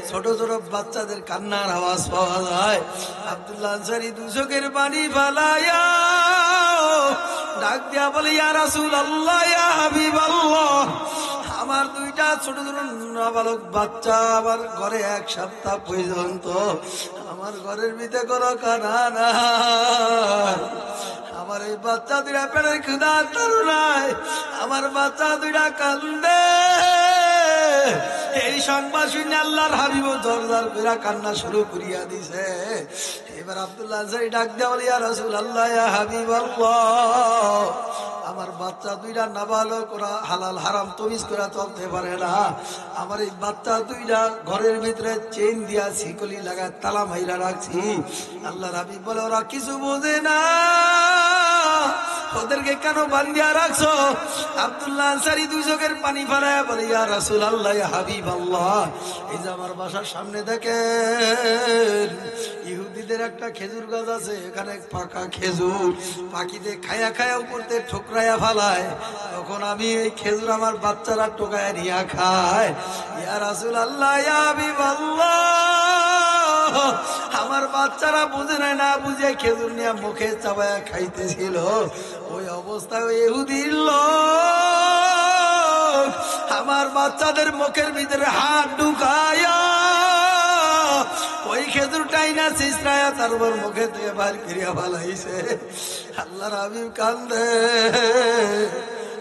ছোট ছোট বাচ্চাদের কান্নার আওয়াজ পাওয়া যায়। আব্দুল্লাহ আনসারী দু চোখের পানি ফালাইয়া ডাক দিয়া বলে, ইয়া রাসূলুল্লাহ ইয়া হাবিবাল্লাহ, আমার দুইটা ছোট ছোট নাবালক বাচ্চা আমার ঘরে 1 সপ্তাহ পর্যন্ত আমার ঘরের ভিতরে কোনো খানা নাই। আমার এই বাচ্চা দুইটা পেটের ক্ষুধার তাড়নায় আমার বাচ্চা দুইটা কান্দে। এই সংবাদ শুনে আল্লাহর হাবিব জোরদার করে কান্না শুরু করিয়া দিছে। এবার আব্দুল্লাহ আনসারী ডাক দেয়া বলে, ইয়া রাসূলুল্লাহ ইয়া হাবিবাল্লাহ, আমার বাচ্চা দুইটা নাবালক, ওরা হালাল হারাম তমিজ করে চলতে পারে না। আমার এই বাচ্চা দুইটা ঘরের ভিতরে চেইন দিয়া শিকলি লাগায় তালা মাইরা রাখছি। আল্লাহর হাবিব বলে, ওরা কিছু বোঝে না, ওদেরকে কেন বান্ধিয়া রাখছো? আব্দুল্লাহ আনসারী দুই চোখের পানি ফেলায়া বলে, ইয়া রাসূলুল্লাহ ইয়া হাবিবাল্লাহ, এই যে আমার বাসার সামনে দেখেন ইহুদিদের একটা খেজুর গাছ আছে, এখানে পাকা খেজুর পাখিতে খায়া খায়া উপরতে ঠোকরাইয়া ফালায়, তখন আমি এই খেজুর আমার বাচ্চারা টোকায় নিয়ে খায়। ইয়া রাসূলুল্লাহ ইয়া হাবিবাল্লাহ, আমার বাচ্চারা বুঝে নাই, না বুঝে খেজুর নিয়ে মুখে চাবায়া খাইতেছিল। ওই অবস্থায় ওই ইহুদির লোক আমার বাচ্চাদের মুখের ভিতরে হাত ঢুকায়া ওই খেজুরটাই না চিসরায়া তারপর মুখে থেকে বার করিয়া ভালাইছে। আল্লাহর হাবিব কান্দে।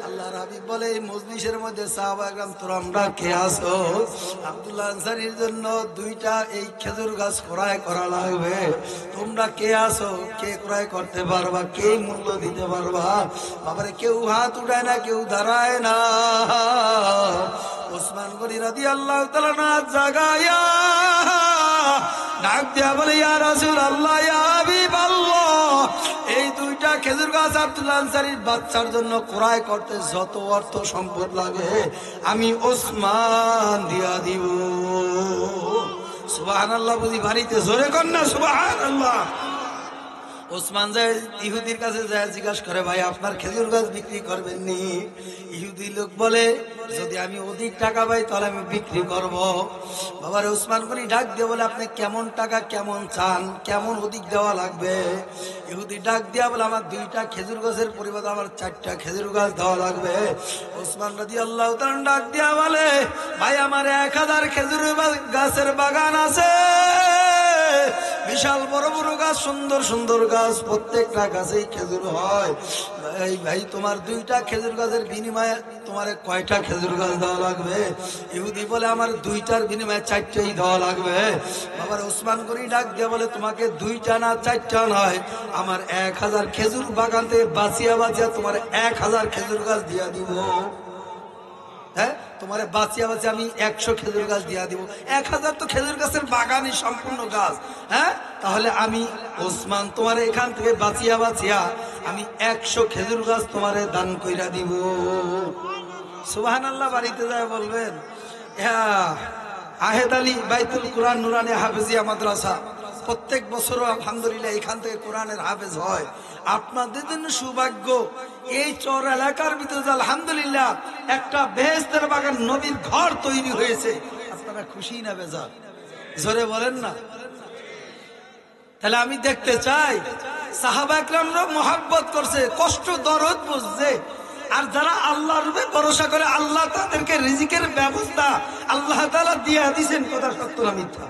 আল্লাহর হাবিব বলে, এই মজলিসের মধ্যে সাহাবা একরাম তোমরা কে আসো? আব্দুল্লাহ আনসারীর জন্য দুইটা এই খেজুর গাছ ক্রয় করা লাগবে, তোমরা কে আসো? কে ক্রয় করতে পারবা? কে মূল্য দিতে পারবা? বাবারে কেউ হাত উঠায় না, কেউ দাঁড়ায় না। ওসমান গনি রাদিয়াল্লাহু তাআলা না জাগায়া ডাক দিয়া বলে, ইয়া রাসূলুল্লাহ, ইয়া হাবিবাল্লাহ, এই দুইটা খেজুর গাছ আব্দুল্লাহ আনসারীর বাচ্চার জন্য ক্রয় করতে যত অর্থ সম্পদ লাগে আমি ওসমান দিয়া দিব। সুবহানাল্লাহ বুঝি বাড়িতে জোরে কর না সুবহানাল্লাহ। ওসমান যায় ইহুদির কাছে যায় জিজ্ঞাসা করে, ভাই আপনার খেজুর গাছ বিক্রি করবেন নি? ইহুদি লোক বলে, যদি আমি অধিক টাকা পাই তাহলে আমি বিক্রি করব। বাবার ওসমান গনি ডাক দিয়ে বলে, আপনি কেমন টাকা কেমন চান, কেমন অধিক দেওয়া লাগবে? ইহুদি ডাক দিয়া বলে, আমার 2টা খেজুর গাছের পরিবর্তে আমার 4টা খেজুর গাছ দেওয়া লাগবে। ওসমান রাদিয়াল্লাহু তাআলা ডাক দিয়া বলে, ভাই আমার 1000 খেজুর গাছের বাগান আছে, বিশাল বড় বড় গাছ, সুন্দর সুন্দর গাছ, প্রত্যেকটা গাছেই খেজুর হয়। ভাই তোমার 2টা খেজুর গাছের বিনিময়ে তোমার কয়টা খেজুর গাছ দেওয়া লাগবে? ইহুদি বলে, আমার 2টার বিনিময়ে 4টাই দেওয়া লাগবে। বাবার ওসমান গনি ডাক দিয়ে বলে, তোমাকে 2টা না 4টা নয়, আমার 1000 খেজুর বাগান থেকে বাঁচিয়া বাঁচিয়া তোমার 1000 খেজুর গাছ দিয়া দিব। হ্যাঁ, তোমার বাঁচিয়া বাঁচিয়ে আমি 100 খেজুর গাছ দিয়া দিব। 1000 তো খেজুর গাছের বাগানই সম্পূর্ণ গাছ। হ্যাঁ, তাহলে আমি ওসমান তোমার এখান থেকে বাঁচিয়া বাঁচিয়া আমি 100 খেজুর গাছ তোমারে দান কইরা দিব। সুবহানাল্লাহ। বাড়িতে যায় বলবেন, হ্যাঁ, আহেদ আলী বাইতুল কুরআন নুরানি হাফেজিয়া মাদ্রাসা প্রত্যেক বছর আলহামদুলিল্লাহ এখান থেকে কোরআনের হাফেজ হয়। আপনাদের জন্য সৌভাগ্য, এই চর এলাকার ভিতরে আলহামদুলিল্লাহ একটা বেহেশতের বাগান, নবীর ঘর তৈরি হয়েছে। আপনারা খুশি না বেজার? জোরে বলেন না। তাহলে আমি দেখতে চাই সাহাবা একরামরা মহব্বত করছে, কষ্ট দরদ বুঝছে, আর যারা আল্লাহর উপরে ভরসা করে আল্লাহ তাদেরকে রিজিকের ব্যবস্থা আল্লাহ তাআলা দিয়ে দিয়েছেন। কথা সত্য না মিথ্যা?